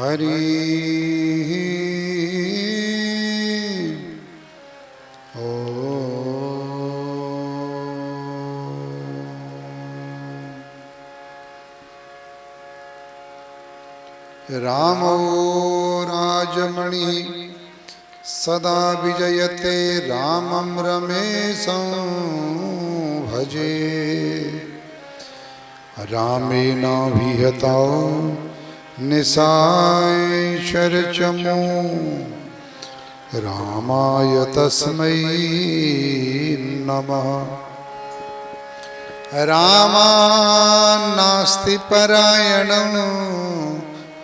हरि रामो राजमणि सदा विजयते रामं रमेशं भजे रामेण विहतौ निशाचरचमो रामाय तस्मै नमः। रामान्नास्ति परायणं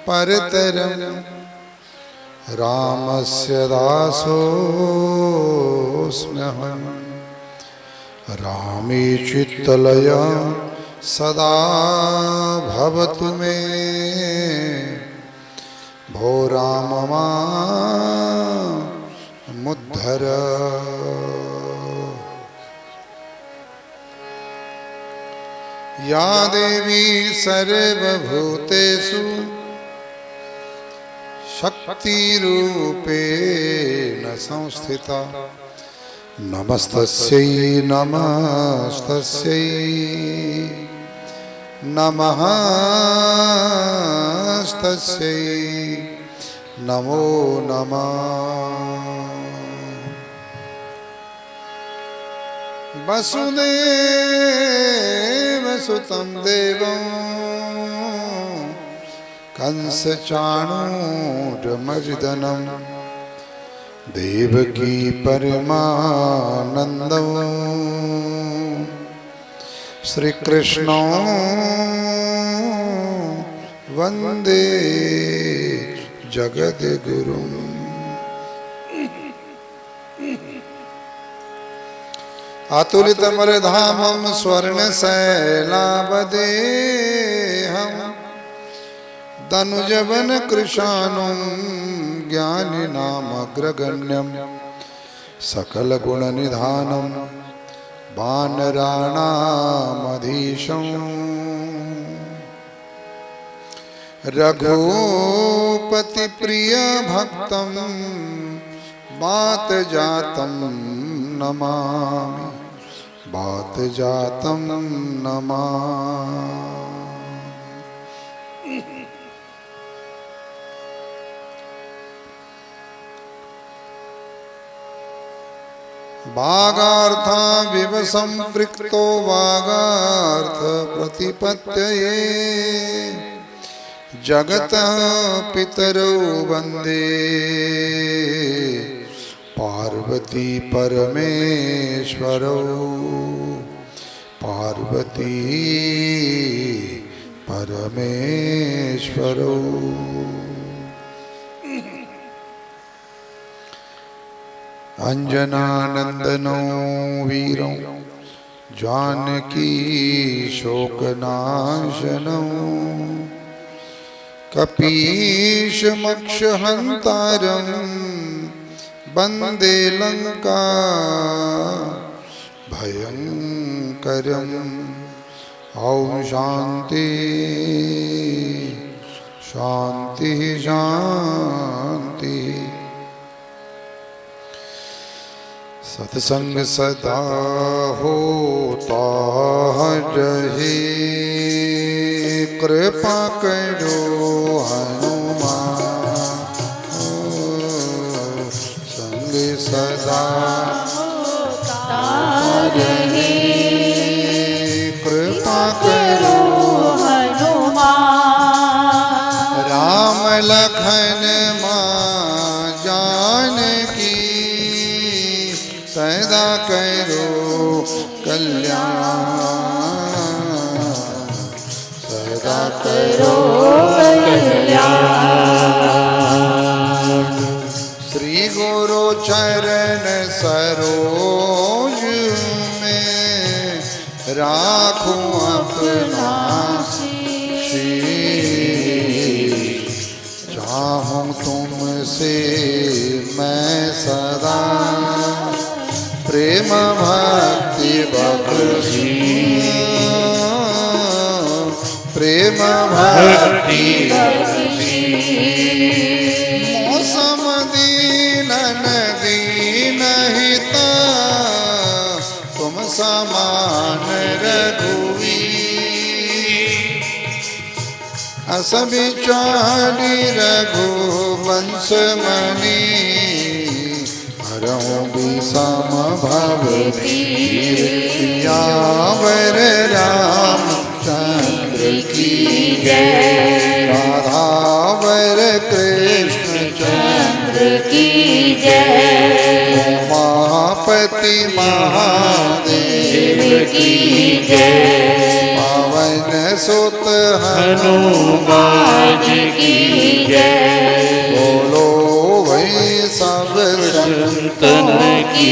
परतरं रामस्य दासोऽस्म्यहं रामे चित्तलया सदा भवतु मे भो राम मामुद्धर। या देवी सर्वभूतेषु शक्तिरूपेण संस्थिता नमस्तस्यै नमस्तस्यै नमस्तस्यै नमो नमः। वसुदेवसुतं देवं कंसचाणूरमर्दनं देवकी परमानन्दं श्रीकृष्णो वन्दे जगद्गुरुं। अतुलितमलधामं स्वर्णशैलावदेहं तनुजवनकृशानुं ज्ञानिनामग्रगण्यं सकलगुणनिधानं वानराणामधीशं रघुपतिप्रियभक्तं वातजातं नमामि वातजातं नमामि। वागार्था विव संपृक्तो वागार्थ प्रतिपत्तये जगतः पितरौ वन्दे पार्वती परमेश्वरौ पार्वती परमेश्वरौ। अंजनानंदनो वीरो जानकी शोकनाशनो कपीशमक्षहन्तारं वन्दे लंका भयंकरम्। ॐ शान्ति शान्ति शान्ति। सत्संग सदा होता रहे कृपा करो हनुमान संग सदा होता रहे कृपा करो हनुमान। राम लखन सदा करो कल्याण सदा करो कल्याण। श्री गुरु चरण सरोज में राखूं अपना शीश चाहूं तुमसे मैं सदा प्रेम भक्ति बख्शी प्रेम भक्ति बख्शी। बस बिचारी रघुवंश मणि हरहु विषम भव पीर सियावर रामचंद्र की जय राधावर कृष्ण चंद्र की जय उमापति महादेव की जय पवन सुत हनुमान की जय बोलो वही सब संतन की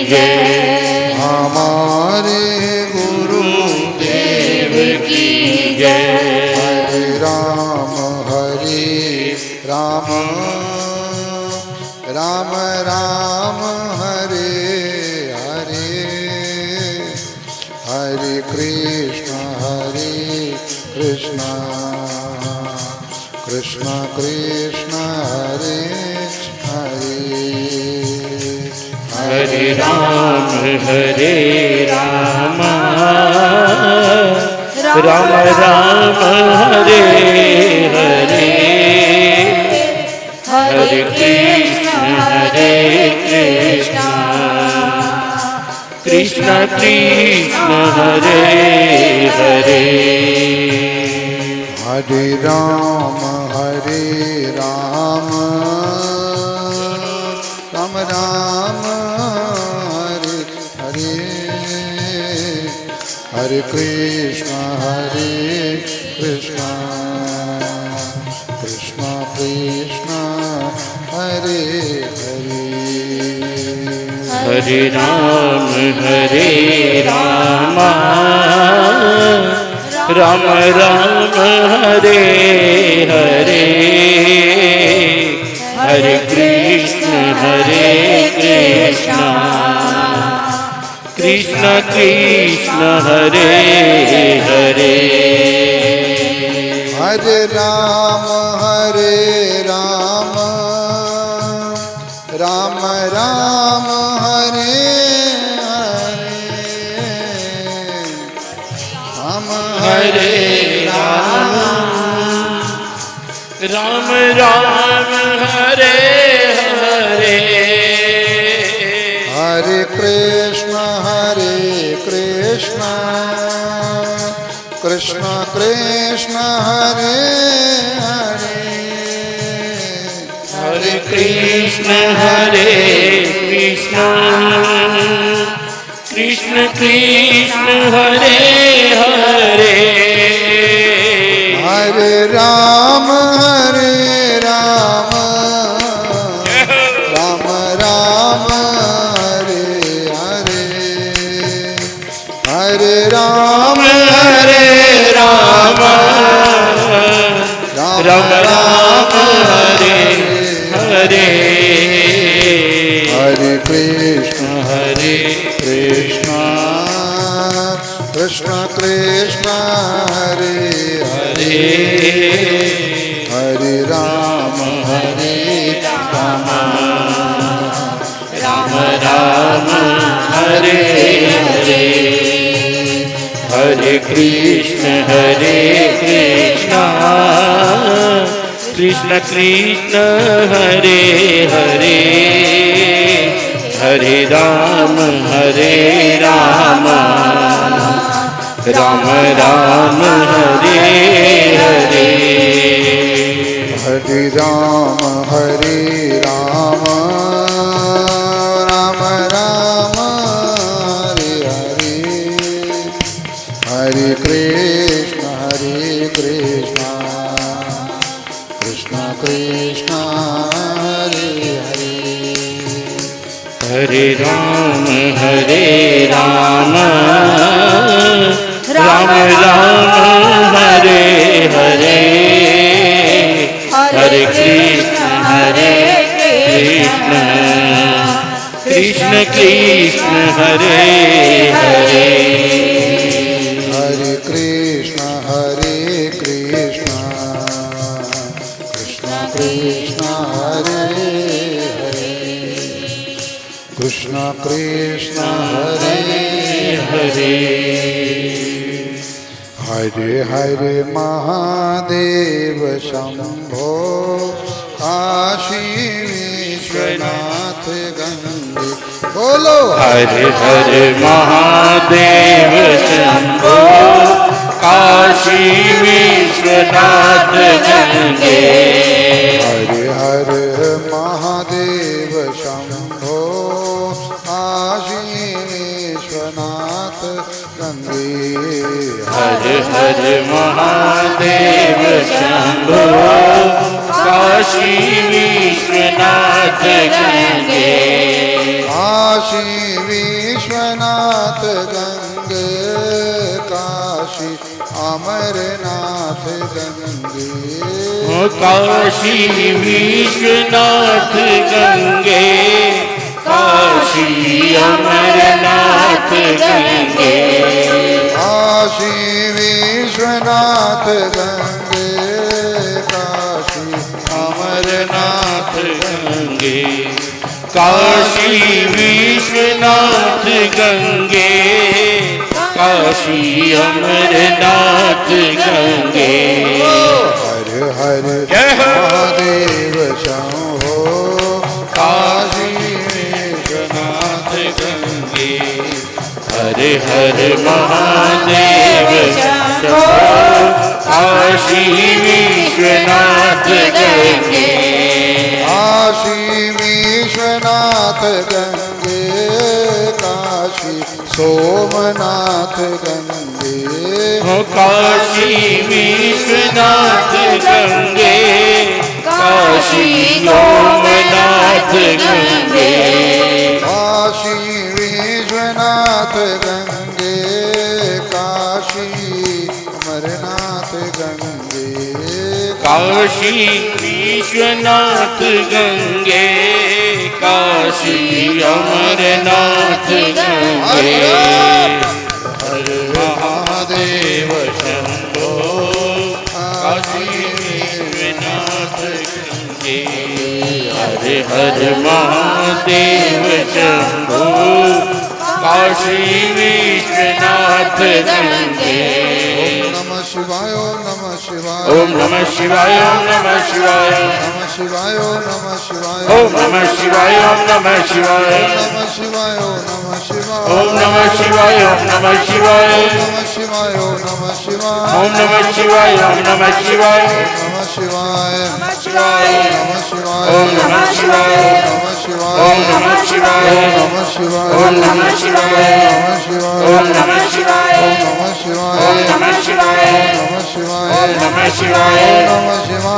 जय हमारे गुरु देव की जय हरे राम राम राम हरे हरे हरे कृष्ण कृष्ण कृष्ण हरे हरे हरे राम राम राम हरे हरे हरे कृष्ण कृष्ण कृष्ण हरे हरे हरे राम राम राम हरे हरे हरे कृष्ण कृष्ण कृष्ण हरे हरे हरे राम राम राम हरे हरे हरे कृष्ण कृष्ण कृष्ण हरे हरे हरे राम राम राम हरे हरे राम राम राम हरे हरे हरे कृष्ण कृष्ण कृष्ण हरे हरे हरे कृष्ण कृष्ण कृष्ण हरे हरे हरे राम राम राम हरे हरे हरे राम राम राम हरे हरे हरे कृष्ण कृष्ण कृष्ण कृष्ण हरे हरे हरे राम राम राम हरे हरे हरे कृष्ण कृष्ण कृष्ण हरे हरे हरे राम राम राम हरे हरे हरे राम राम राम हरे हरे हरे कृष्ण कृष्ण कृष्ण हरे हरे हरे राम राम राम हरे हरे हरे कृष्ण कृष्ण कृष्ण हरे हरे हरे कृष्ण कृष्ण कृष्ण हरे हरे कृष्ण कृष्ण हरे हरे हरे हरे महादेव शंभो काशी विश्वनाथ गंगे बोलो हरे हरे महादेव शंभो काशी विश्वनाथ गंगे हरे हरे महादेव शंभो काशी विश्वनाथ गंगे हरे हरे महादेव शंभो काशी विश्वनाथ गंगे काशी विश्वनाथ गंगे काशी अमरनाथ गंगे काशी विश्वनाथ गंगे काशी अमरनाथ गंगे काशी विश्वनाथ गंगे काशी अमरनाथ गंगे काशी विश्वनाथ गंगे काशी अमरनाथ गंगे हर हर महादेव शंभो काशी विश्वनाथ गंगे हरे हरे महादेव शंभो काशी विश्वनाथ गंगे काशी विश्वनाथ गंगे काशी सोमनाथ गंगे काशी विश्वनाथ गंगे काशी सोमनाथ गंगे काशी विश्वनाथ गंगे काशी अमरनाथ गंगे काशी विश्वनाथ गंगे काशी अमरनाथ गंगे हर महादेव शंभो काशी विश्वनाथ गंगे हरे हर महादेव शंभो काशी विश्वनाथ गंगे नमः शिवाय ओम नमः शिवाय ओम नमः शिवाय ओम नमः शिवाय नमः शिवाय ओम नमः शिवाय ओम नमः शिवाय ओम नमः शिवाय नमः शिवाय ओम नमः शिवाय ओम नमः शिवाय ओम नमः शिवाय नमः शिवाय ओम नमः शिवाय ओम नमः शिवाय ओम नमः शिवाय नमः शिवाय शिवाय नमः शिवाय ओम नमः शिवाय नमः शिवाय ओम नमः शिवाय नमः शिवाय ओम नमः शिवाय नमः शिवाय ओम नमः शिवाय नमः शिवाय ओम नमः शिवाय नमः शिवाय ओम नमः शिवाय नमः शिवाय ओम नमः शिवाय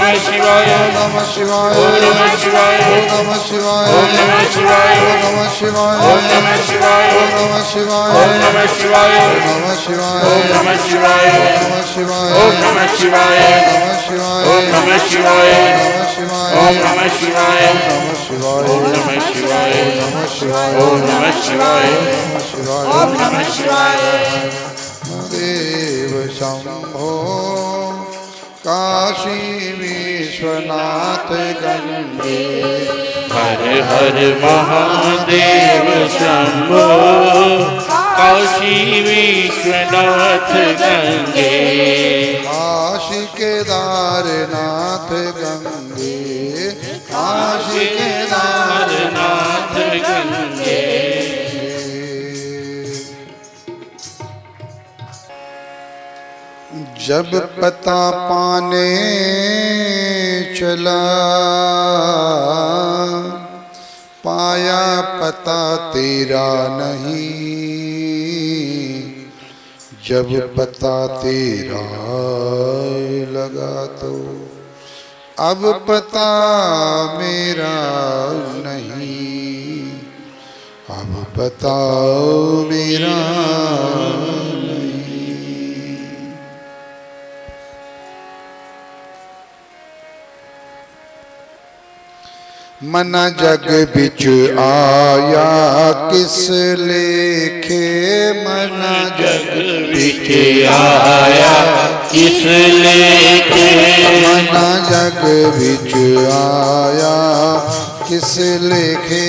नमः शिवाय ओम नमः शिवाय नमः शिवाय ओम नमः शिवाय नमः शिवाय ओम नमः शिवाय नमः शिवाय ओम नमः शिवाय नमः शिवाय ओम नमः शिवाय नमः शिवाय ओम नमः शिवाय नमः शिवाय ओम नमः शिवाय नमः शिवाय ओम नमः शिवाय नमः शिवाय ओम नमः शिवाय नमः शिवाय ओम नमः शिवाय नमः शिवाय ओम नमः शिवाय देव शंभो काशी विश्वनाथ गंगे हर हर महादेव शंभो काशी विश्वनाथ गंगे काशी केदारनाथ गंगे काशी केदारनाथ गंगे जब पता पाने चला पाया पता तेरा नहीं जब पता तेरा लगा तो अब पता मेरा नहीं अब पता मेरा मना जग बिच आया किस लेखे मना जग बिच आया किस लेखे मना जग बिच आया किस लेखे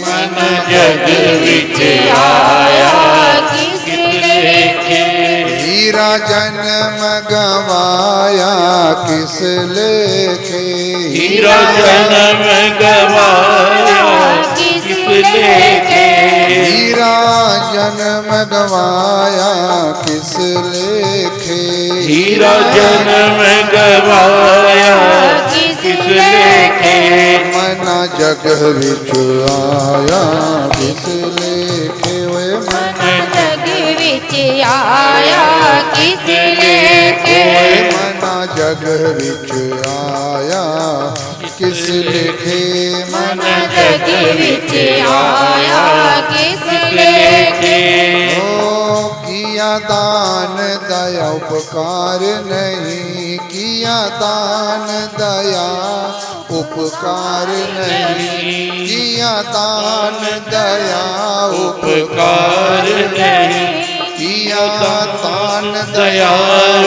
मन जग बिच आया किस लेखे हीर हीरा जन्म गवाया किस लेखे, हीरा जन्म गवाया किस लेखे, हीरा जन्म गवाया किस लेखे, हीरा जन्म गवाया किस लेखे, मना जग विच आया किस लेखे, वे मना जग विच आया किस लेखे, मना जग विच आया किस लेखे, मना जग विच आया किस लेखे, ओ किया दान दया उपकार नहीं, किया दान दया उपकार नहीं, किया दान दया उपकार नहीं, किया दान दया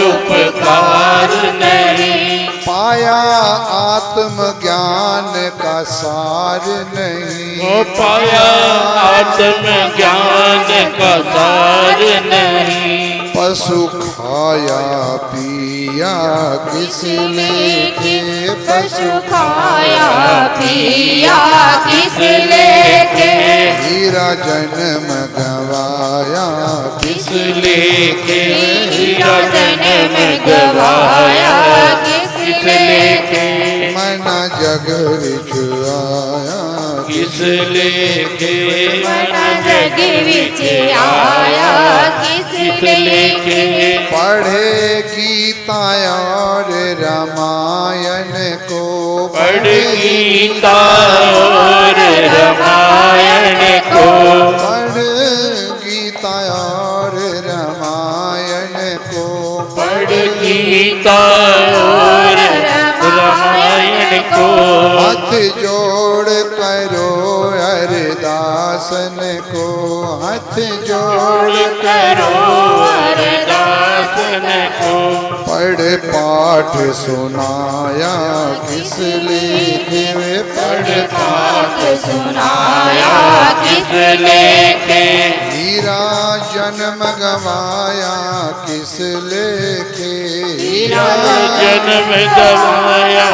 उपकार नहीं, पाया आत्म ज्ञान का सार नहीं, ओ पाया आत्म ज्ञान का सार नहीं, पशु खाया पिया किस लेखे, पशु खाया पिया किस लेखे, हीरा जन्म गवाया किस लेखे, हीरा जन्म गवाया किस लेखे, मना जग विच आया किस लेखे, मना जग विच आया किस लेखे, पढ़े गीता और रामायण को, पढ़ गीता और रामायण को, पढ़ गीता और रामायण को, पढ़ गीता और रामायण को, हाथ जोड़ करो अरदासन को, हाथ जोड़ करो अरदासन को, पढ़ पाठ सुनाया किस लेखे, वे पढ़ पाठ सुनाया किस लेखे, लेखे, हीरा जन्म गवाया किस लेखे, हीरा जन्म गवाया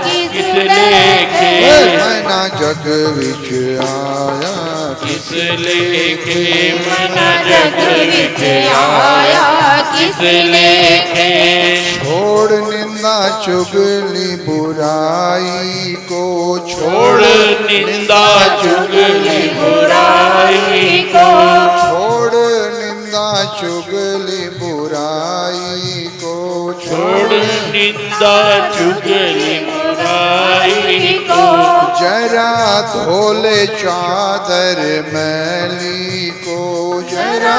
किस लेखे, मना जग विच आया किस लेखे, मना जग विच आया किस लेखे, छोड़ निंदा चुगली बुराई को, छोड़ निंदा चुगली बुराई को, छोड़ निंदा चुगली बुराई को, छोड़ निंदा चुगली बुराई को, जरा धोले चादर मैली को, जरा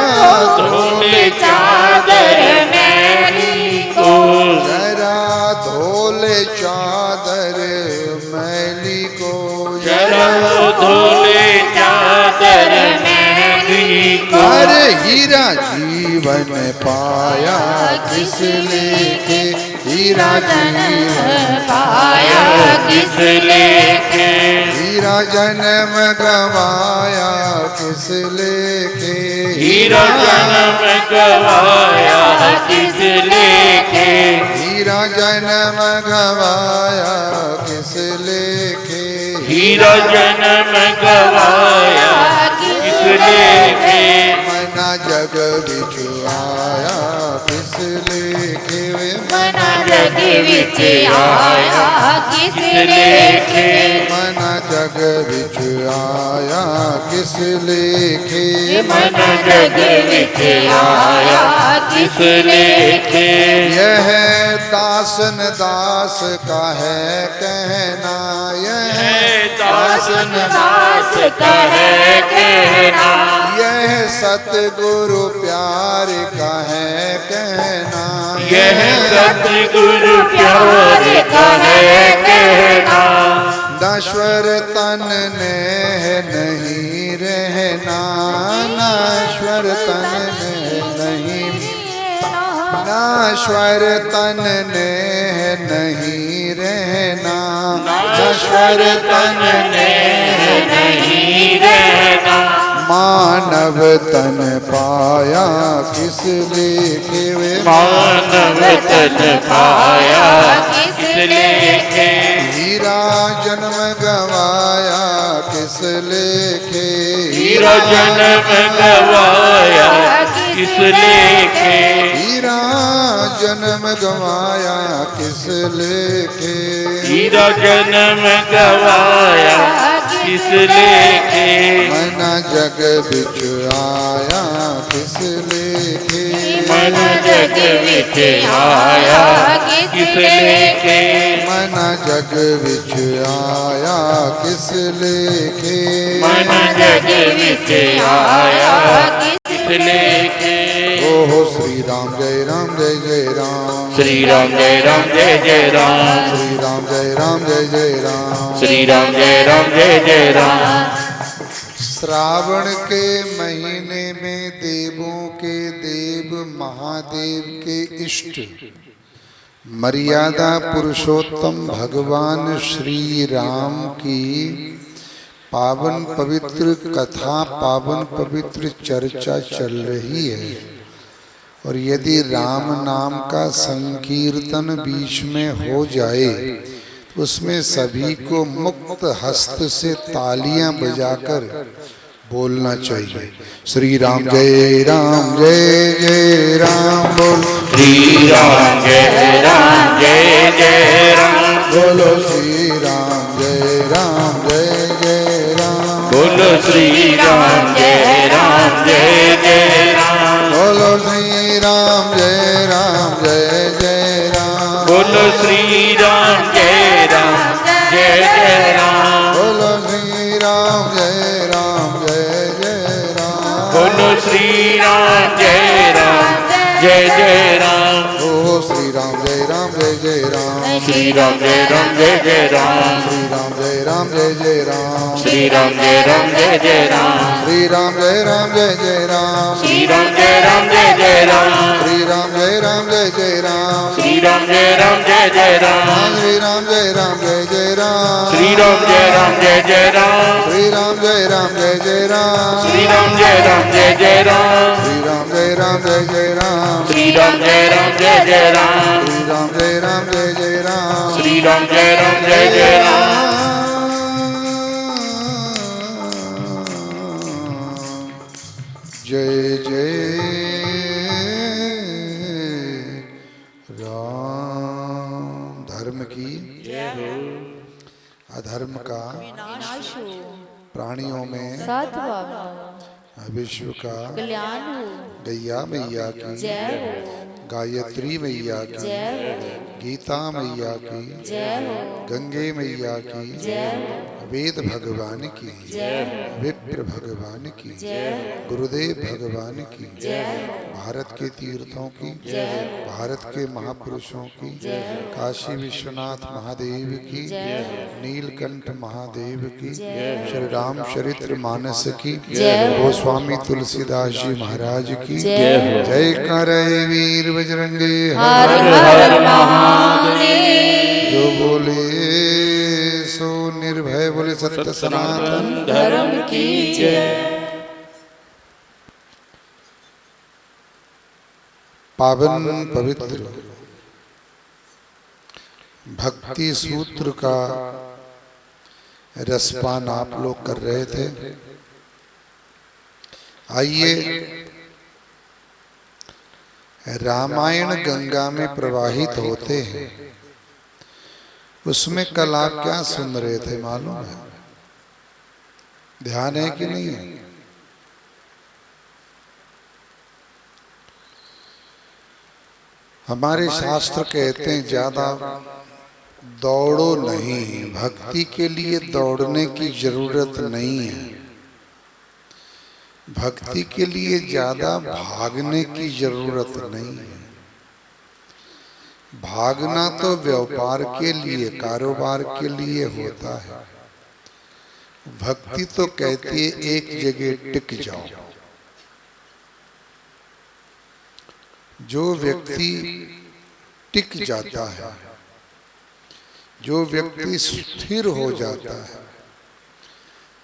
धोले चादर मैली को, जरा धोले चादर मैली को, जरा धोले चादर मैली को, अरे हीरा जीवन पाया किस लेखे, हीरा जीवन पाया किस लेखे, हीरा जन्म गवाया किस लेखे, हीरा जन्म गवाया किस लेखे, हीरा जन्म गवाया किस लेखे, हीरा जन्म गवाया किस लेखे, मना जग बिच आया किस लेखे, वे मना जग विच आया किस लेखे, मना जग बिच आया किस लेखे, मना जग विच आया किस लेखे, यह दासन दास का है कहना, यह दासन दास का है कहना, यह सतगुरु प्यार का है कहना, यह सतगुरु प्यार का है कहना, नश्वर तन ने नहीं रहना, नश्वर तन ने नहीं, नश्वर तन ने नहीं रहना, नश्वर तन ने नहीं रहना, मानव तन पाया किस लेखे वे मानव तन पाया किस लेखे हीरा जन्म गवाया किस लेखे हीरा जन्म गवाया किस लेखे हीरा जन्म गवाया किस लेखे हीरा जन्म गवाया किस लेखे मना जग बिच आया किस लेखे मन जग विच आया किस लेखे मना जग बिच आया किस लेखे मन जग विच आया किस लेखे ओहो श्री राम जय जय राम श्री राम जय जय राम श्री राम जय जय राम श्री राम जय राम श्रावण के महीने में देवों के देव महादेव के इष्ट मर्यादा पुरुषोत्तम भगवान श्री राम की पावन पवित्र कथा पावन पवित्र चर्चा चल रही है। और यदि राम नाम का संकीर्तन बीच में हो जाए तो उसमें सभी को मुक्त हस्त से तालियां बजाकर बोलना चाहिए। श्री राम जय जय राम बोल श्री राम जय जय राम बोलो श्री राम जय जय राम बोलो श्री राम जय जय राम बोलो श्री राम जय जय राम बोलो श्री राम जय जय राम बोलो श्री राम जय जय राम बोलो श्री राम जय राम ओ श्री राम जय जय राम श्री राम जय राम श्री राम जय जय राम श्री राम जय राम श्री राम जय जय राम श्री राम जय राम श्री राम जय जय राम श्री राम जय राम श्री राम जय जय राम श्री राम जय राम श्री राम जय जय राम श्री राम जय राम श्री राम जय जय राम श्री राम जय राम श्री राम जय जय राम श्री राम जय जय राम जय जय राम। धर्म की अधर्म का विनाश हो, प्राणियों में सद्भाव विश्व का कल्याण हो, गैया मैया की जय हो, गायत्री मैया की जय हो, गीता मैया की जय हो, गंगे मैया की जय हो, वेद भगवान की जय हो, विप्र भगवान की जय हो, गुरुदेव भगवान की जय हो, भारत के तीर्थों की जय हो, भारत के महापुरुषों की जय हो, काशी विश्वनाथ महादेव की जय हो, नीलकंठ महादेव की जय हो, श्री राम चरित्र मानस की जय हो, गोस्वामी तुलसीदास जी महाराज की जय हो। जय करे वीर बजरंगे हर हर महादेव। जो बोले सो निर्भय बोले सत्य सनातन धर्म की जय। पावन पवित्र भक्ति सूत्र का रसपान आप लोग कर रहे थे। आइए रामायण गंगा में प्रवाहित होते हैं, उसमें कल आप क्या सुन रहे थे मालूम है? ध्यान है कि नहीं है? हमारे शास्त्र कहते हैं ज्यादा दौड़ो नहीं, भक्ति के लिए दौड़ने की जरूरत नहीं है। भक्ति के लिए ज्यादा भागने की जरूरत नहीं है। भागना तो व्यापार के लिए, कारोबार के लिए होता है। भक्ति तो कहती है एक जगह टिक जाओ। जो व्यक्ति टिक जाता है, जो व्यक्ति स्थिर हो जाता है,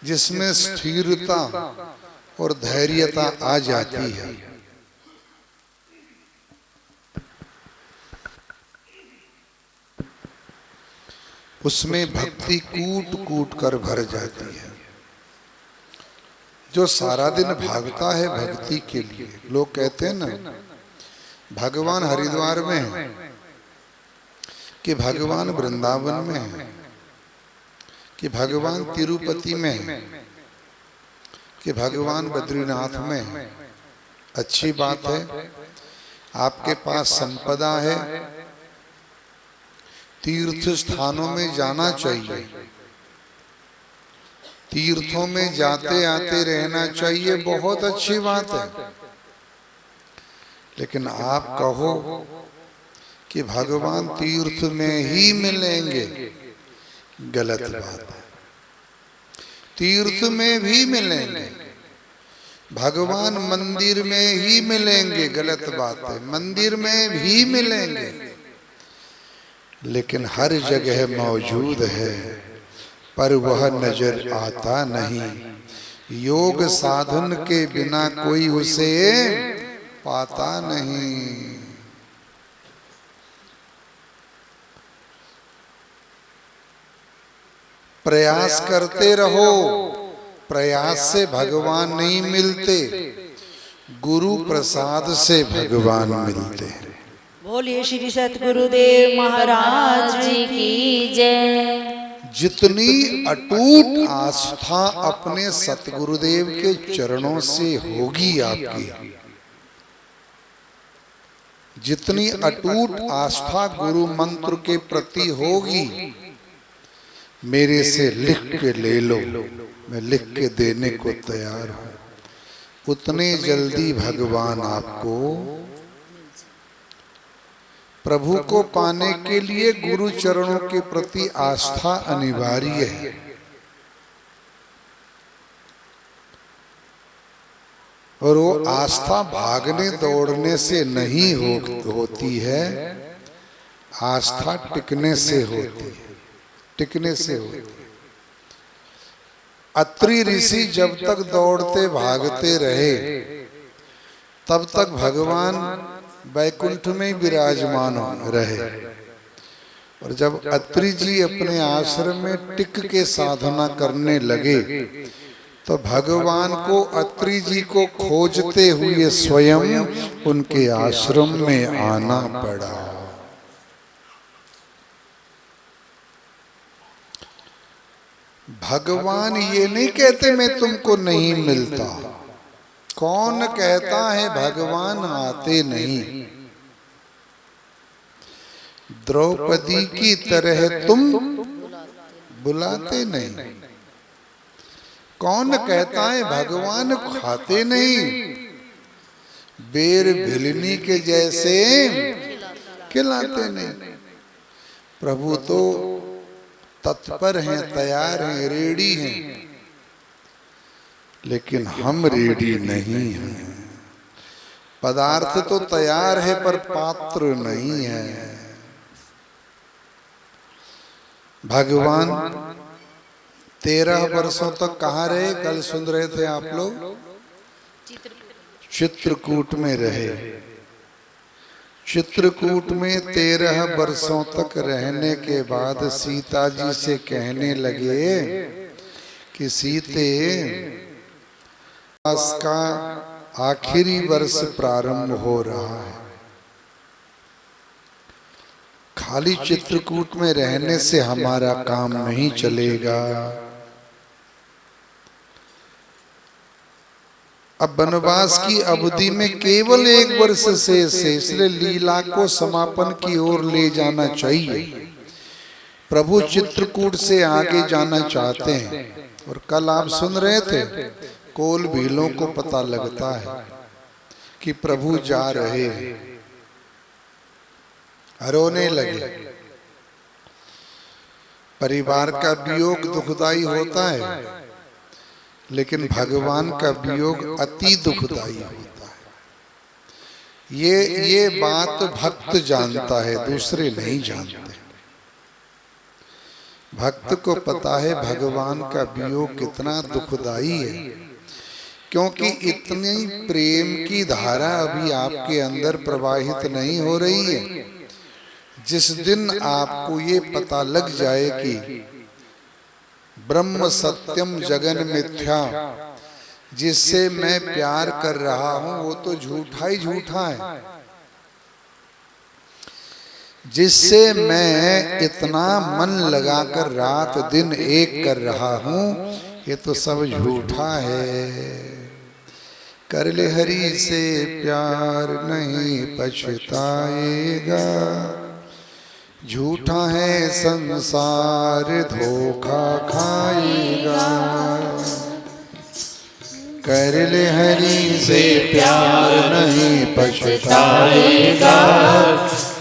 जिसमें स्थिरता और धैर्यता आ जाती है। उसमें भक्ति कूट कूट कर भर जाती है। जो सारा दिन भागता है भक्ति के लिए, लोग कहते हैं ना भगवान हरिद्वार में है कि भगवान वृंदावन में है कि भगवान तिरुपति में है कि भगवान बद्रीनाथ में है। अच्छी बात है, आपके पास संपदा है, तीर्थ स्थानों में जाना चाहिए, तीर्थों में जाते आते रहना चाहिए, बहुत अच्छी बात है। लेकिन आप कहो कि भगवान तीर्थ में ही मिलेंगे, गलत बात है। तीर्थ में भी मिलेंगे, भगवान मंदिर में ही मिलेंगे, गलत बात है। मंदिर में भी मिलेंगे, लेकिन हर जगह मौजूद है पर वह नजर आता नहीं। योग साधन के बिना कोई उसे पाता नहीं। प्रयास करते रहो, प्रयास से भगवान नहीं मिलते, गुरु प्रसाद से भगवान मिलते हैं। बोलिए श्री सतगुरुदेव महाराज जी की जय। जितनी अटूट आस्था अपने सतगुरुदेव के चरणों से होगी आपकी, जितनी अटूट आस्था गुरु मंत्र के प्रति होगी, मेरे से लिख के ले लो, मैं लिख के देने को तैयार हूं, उतने जल्दी भगवान आपको। प्रभु को पाने के लिए गुरु चरणों के प्रति आस्था अनिवार्य है। और वो आस्था भागने दौड़ने से नहीं होती है, आस्था टिकने से होती है, टिकने से होती है। अत्रि ऋषि जब तक दौड़ते भागते रहे तब तक भगवान वैकुंठ में विराजमान रहे। और जब अत्रि जी अपने आश्रम में टिक के साधना करने लगे तो भगवान को अत्रि जी को खोजते हुए स्वयं उनके आश्रम में आना पड़ा। भगवान ये नहीं कहते मैं तुमको नहीं मिलता। कौन कहता है भगवान आते नहीं? द्रौपदी की तरह तुम बुलाते नहीं। कौन कहता है भगवान खाते नहीं? बेर भिलनी के जैसे खिलाते नहीं। प्रभु तो तत्पर हैं, तैयार हैं, रेडी हैं, लेकिन हम रेडी नहीं हैं। पदार्थ तो तैयार है पर पात्र नहीं है। भगवान 13 वर्षों तक कहाँ रहे? कल सुन रहे थे आप लोग, चित्रकूट में रहे। चित्रकूट में 13 वर्षों तक रहने के बाद सीता जी से कहने लगे कि सीते, का आखिरी वर्ष प्रारंभ हो रहा है, खाली चित्रकूट में रहने से हमारा काम नहीं चलेगा। अब वनवास की अवधि में केवल 1 वर्ष शेष है, इसलिए लीला को समापन की ओर ले जाना चाहिए। प्रभु चित्रकूट से आगे जाना चाहते हैं। और कल आप सुन रहे थे, कोल भीलों को पता लगता है कि प्रभु जा रहे हैं, रोने लगे। परिवार का वियोग दुखदाई होता है, लेकिन भगवान का वियोग अति दुखदाई होता है। ये बात भक्त जानता है, दूसरे नहीं जानते। भक्त को पता है भगवान का वियोग कितना दुखदाई है, क्योंकि इतनी प्रेम की धारा अभी आपके अंदर प्रवाहित नहीं हो रही है। जिस दिन आपको ये पता लग जाए कि ब्रह्म सत्यम जगन मिथ्या, जिससे मैं प्यार कर रहा हूं वो तो झूठा ही झूठा है, जिससे मैं इतना मन लगाकर रात दिन एक कर रहा हूं ये तो सब झूठा है। कर ले हरि से प्यार नहीं पछताएगा, झूठा है संसार धोखा खाएगा। कर ले हरि से प्यार नहीं पछताएगा,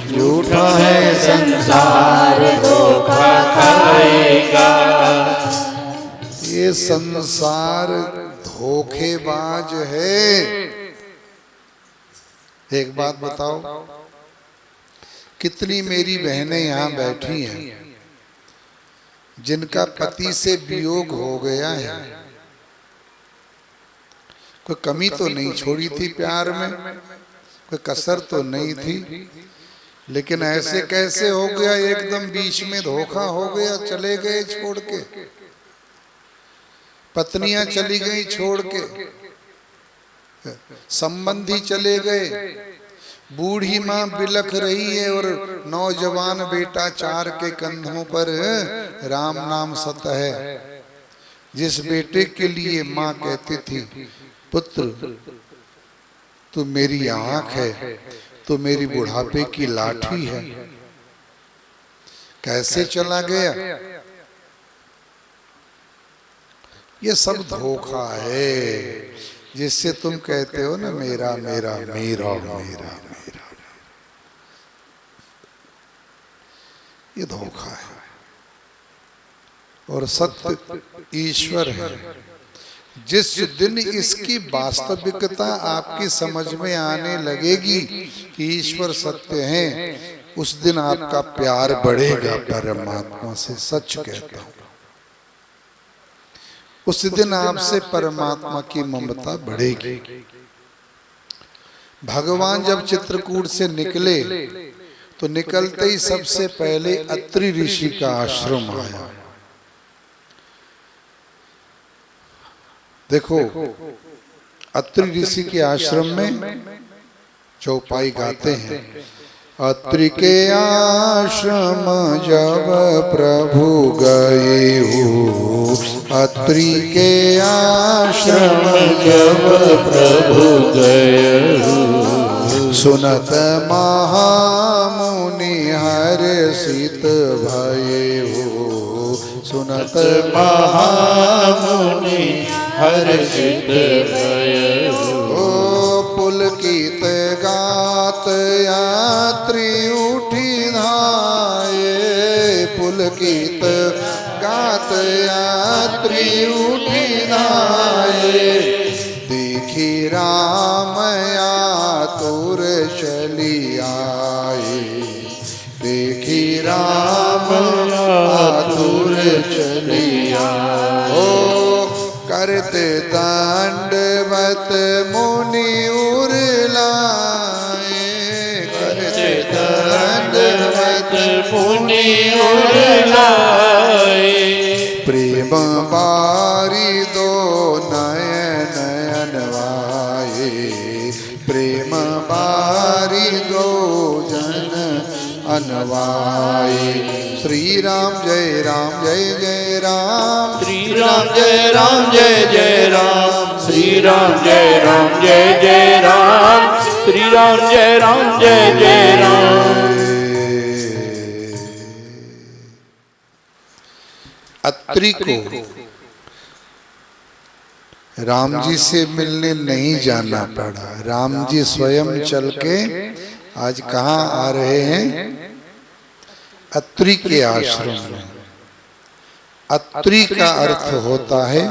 झूठा है संसार धोखा खाएगा। ये संसार धोखेबाज है। एक बात बताओ, कितनी मेरी बहनें यहाँ बैठी हैं जिनका पति से वियोग हो गया है, कोई कमी तो नहीं छोड़ी थी प्यार में, कोई कसर तो नहीं थी, लेकिन ऐसे कैसे हो गया, एकदम बीच में धोखा हो गया, चले गए छोड़ के, पत्नियां चली गई छोड़ के, संबंधी चले गए, बूढ़ी माँ बिलख रही है और नौजवान बेटा चार के कंधों पर राम नाम सत है। जिस बेटे के लिए माँ कहती थी पुत्र तू मेरी आंख है, तो मेरी बुढ़ापे की लाठी है, कैसे चला गया। ये सब धोखा है, जिससे तुम कहते हो ना मेरा मेरा मेरा मेरा मेरा, ये धोखा है। और सत्य ईश्वर है। जिस दिन इसकी वास्तविकता आपकी समझ में आने लगेगी कि ईश्वर सत्य है, उस दिन आपका प्यार बढ़ेगा परमात्मा से, सच कहता हूं। उस दिन आपसे परमात्मा की ममता बढ़ेगी। भगवान जब चित्रकूट से निकले तो निकलते ही सबसे पहले अत्रि ऋषि का आश्रम आया। देखो, अत्रि ऋषि के आश्रम में चौपाई गाते हैं, अत्रि के आश्रम जब प्रभु गए हो, अत्रि के आश्रम जब प्रभु गए हो, सुनत महामुनि हर्षित भये हो, सुनत महामुनि हर्षित भये हो। पुलकित गात यात्री उठी धाये, पुलकित गात यात्री उठी धाये, देखी राम आतुर चली आए, देखी राम आतुर चली आए। ओ करते दंडवत मुनि उरलाए, करते दंडवत मुनि उरलाए, प्रेम बारी दो नयन अनवाए, प्रेम बारी दो जन अनवाए। श्री राम जय राम जय जय राम, श्री राम जय राम जय जय राम, श्री राम जय राम जय जय राम, श्री राम जय राम जय जय राम। अत्रि को राम जी से मिलने नहीं जाना पड़ा, राम जी स्वयं चल के आज कहाँ आ रहे हैं, अत्रि के आश्रम में। अत्रि का अर्थ होता है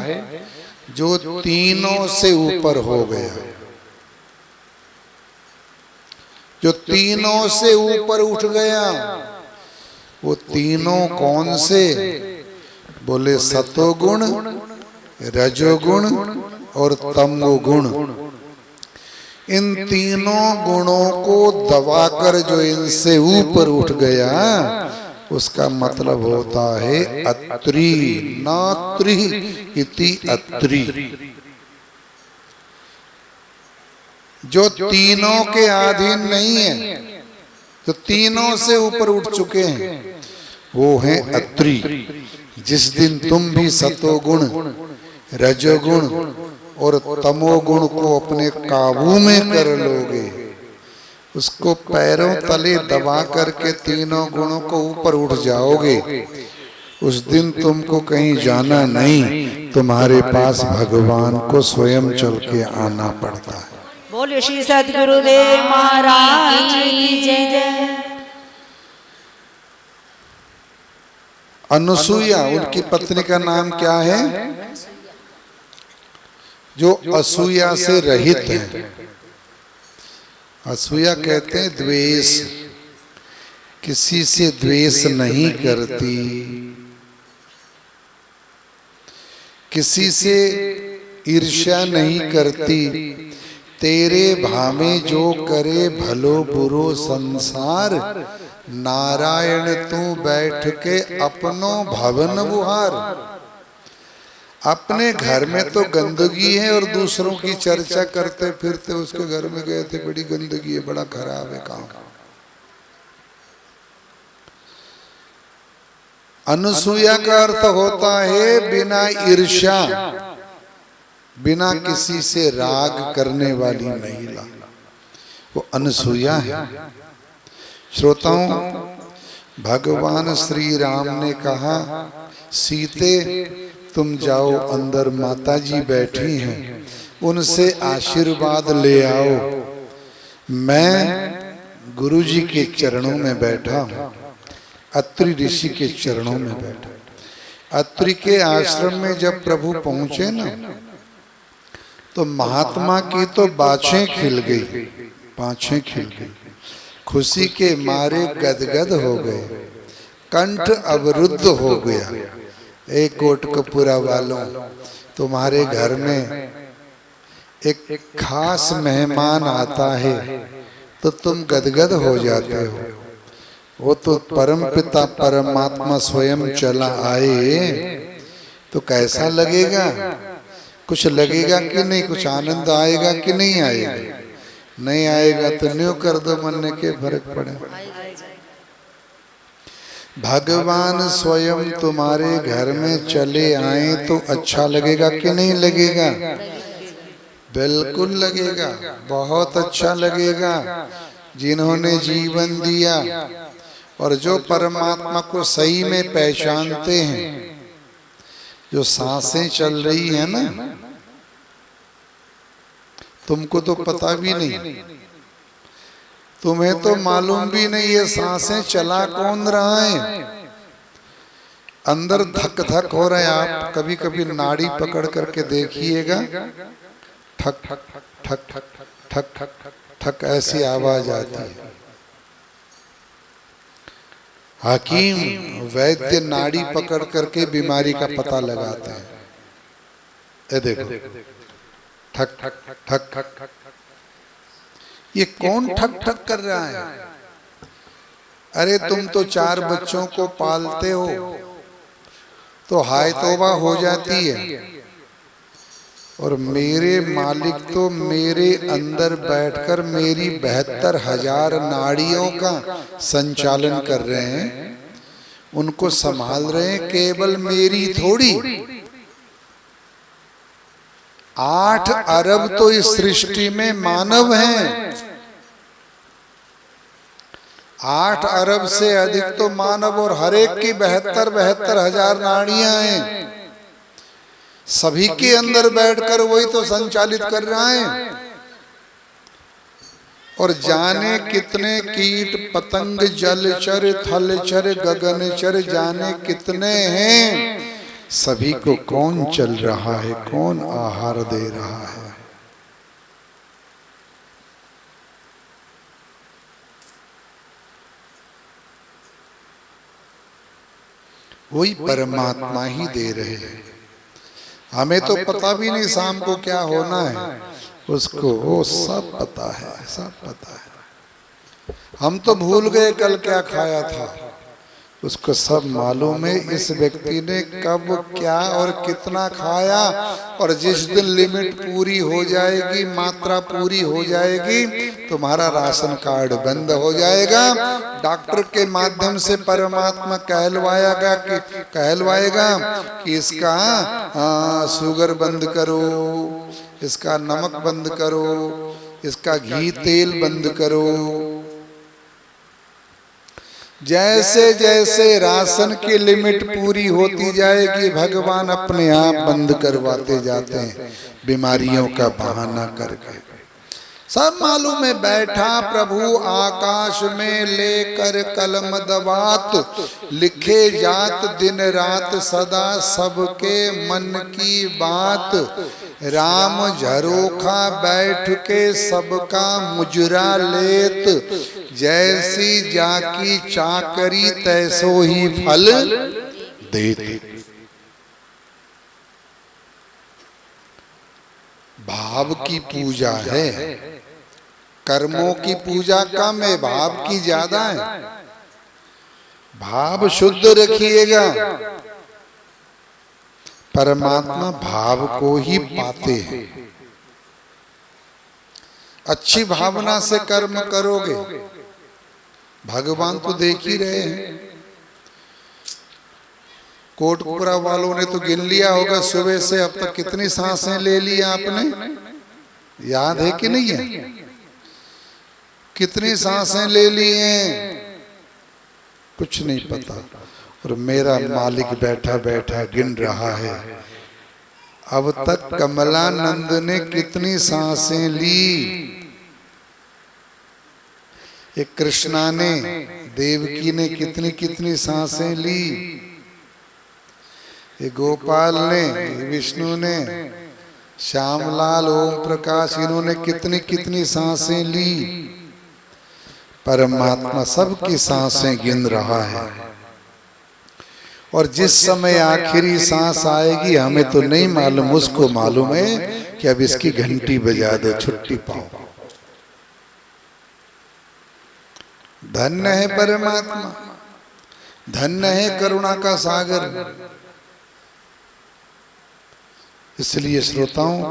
जो तीनों से ऊपर हो गया, जो तीनों से ऊपर उठ गया। वो तीनों कौन से? बोले सतोगुण, रजोगुण और तमोगुण, इन तीनों गुणों को दबाकर जो इनसे ऊपर उठ गया, उसका मतलब होता है अत्रि। नात्रि इति अत्रि। जो तीनों के अधीन नहीं है, जो तीनों से ऊपर उठ चुके हैं, वो है अत्रि। जिस दिन तुम भी सतोगुण, रजोगुण और तमोगुण को अपने काबू में कर लोगे, उसको पैरों तले दबा करके तीनों गुणों को ऊपर उठ जाओगे, उस दिन तुमको कहीं जाना नहीं, तुम्हारे पास भगवान को स्वयं चल के आना पड़ता है। बोलिए श्री सतगुरुदेव महाराज की जय। अनुसुईया, उनकी पत्नी का नाम क्या है? जो असूया से रहित है। असूया कहते हैं द्वेष, किसी से द्वेष नहीं करती, किसी से ईर्ष्या नहीं करती। तेरे भामे जो करे भलो बुरो संसार, नारायण तू बैठ के अपनो भवन बुहार। अपने घर में तो गंदगी है और दूसरों की चर्चा करते फिरते। उसके घर में गए थे, बड़ी गंदगी है, बड़ा खराब है काम। अनुसूया का अर्थ होता है बिना ईर्ष्या, बिना किसी से राग करने वाली महिला, वो अनुसूया है। श्रोताओं, भगवान श्री राम ने कहा, सीते तुम जाओ, अंदर माताजी बैठी हैं, उनसे आशीर्वाद ले आओ। मैं गुरुजी के चरणों में बैठा हूँ, अत्रि ऋषि के चरणों में बैठा। अत्रि के आश्रम में जब प्रभु पहुंचे ना, तो महात्मा की तो बाछें खिल गई, पाछें खिल गई, खुशी के मारे गदगद हो गए, कंठ अवरुद्ध हो गया। एक कोटकपुरा वालों, तुम्हारे घर में एक खास मेहमान आता है तो तुम गदगद हो जाते हो। वो तो परम पिता परमात्मा स्वयं चला आए तो कैसा लगेगा? कुछ लगेगा कि नहीं? कुछ आनंद आएगा कि नहीं आएगा? नहीं आएगा तो न्यू कर दो, मन के फर्क पड़े। भगवान स्वयं तुम्हारे घर में चले आए तो अच्छा लगेगा कि नहीं लगेगा? बिल्कुल लगेगा, बहुत अच्छा लगेगा। जिन्होंने जीवन दिया और जो परमात्मा को सही में पहचानते हैं, जो सांसें चल रही है ना, तुमको तो पता भी नहीं, तुम्हें तो मालूम भी नहीं ये सांसें चला कौन रहा है। अंदर धक धक हो रहे हैं। आप कभी कभी नाड़ी पकड़ करके देखिएगा, ठक ठक ठक ठक ठक ठक ठक ऐसी आवाज आती है। हकीम वैद्य नाड़ी पकड़ करके बीमारी का पता लगाते हैं। ये देखो, ठक ठक ठक ठक ठक। ये कौन ठक ठक कर रहा है? अरे तुम तो 4 बच्चों को पालते हो तो हाय तौबा हो जाती है, और मेरे मालिक तो मेरे अंदर बैठकर मेरी 72,000 नाड़ियों का संचालन कर रहे हैं, उनको संभाल रहे हैं, केवल मेरी थोड़ी। 8 अरब तो इस सृष्टि में मानव हैं। 8 अरब से अधिक तो मानव, और हर एक की 72,000 नाड़ियां हैं। सभी के अंदर बैठकर वही तो संचालित कर रहा है। और जाने कितने कीट पतंग, जलचर, थलचर, गगनचर, जाने कितने हैं। सभी को कौन चल रहा है, कौन आहार दे रहा है? वही परमात्मा ही दे रहे हैं। हमें तो पता भी नहीं शाम को क्या होना है, उसको वो सब पता है, सब पता है। हम तो भूल गए कल क्या खाया था, उसको सब मालूम है इस व्यक्ति ने कब क्या और कितना खाया। और जिस दिन लिमिट पूरी हो जाएगी, मात्रा पूरी हो जाएगी, तुम्हारा राशन कार्ड बंद हो जाएगा। डॉक्टर के माध्यम से परमात्मा कहलवाएगा कि इसका शुगर बंद करो, इसका नमक बंद करो, इसका घी तेल बंद करो। जैसे जैसे राशन की लिमिट पूरी होती जाएगी, भगवान अपने आप बंद करवाते जाते हैं, बीमारियों का बहाना करके। सब मालूम है, बैठा प्रभु आकाश में लेकर कलम दवात, लिखे जात दिन रात सदा सबके मन की बात। राम झरोखा बैठ के सबका मुजरा लेत, जैसी जाकी चाकरी तैसो ही फल देत। भाव की पूजा है, कर्मों की पूजा कम है, भाव की ज्यादा है। भाव शुद्ध रखिएगा, परमात्मा भाव को ही पाते हैं। अच्छी भावना से कर्म करोगे, भगवान तो देख ही रहे हैं। कोटपुरा वालों ने तो गिन लिया होगा सुबह से अब तक कितनी सांसें ले ली आपने, याद है कि नहीं है? कितनी सांसें ले ली हैं कुछ नहीं पता। और मेरा मालिक बैठा बैठा गिन रहा है अब तक कमलानंद ने कितनी सांसें ली। एक कृष्णा ने, देवकी ने कितनी कितनी सांसें ली, ये गोपाल ने, विष्णु ने, श्यामलाल, ओम प्रकाश, इन्होंने कितनी कितनी सांसें ली। परमात्मा सबकी सांसें गिन रहा है। और जिस समय आखिरी सांस आएगी हमें तो नहीं मालूम, उसको मालूम है कि अब इसकी घंटी बजा दो, छुट्टी पाओ। धन्य है परमात्मा, धन्य है करुणा का सागर। इसलिए श्रोताओं,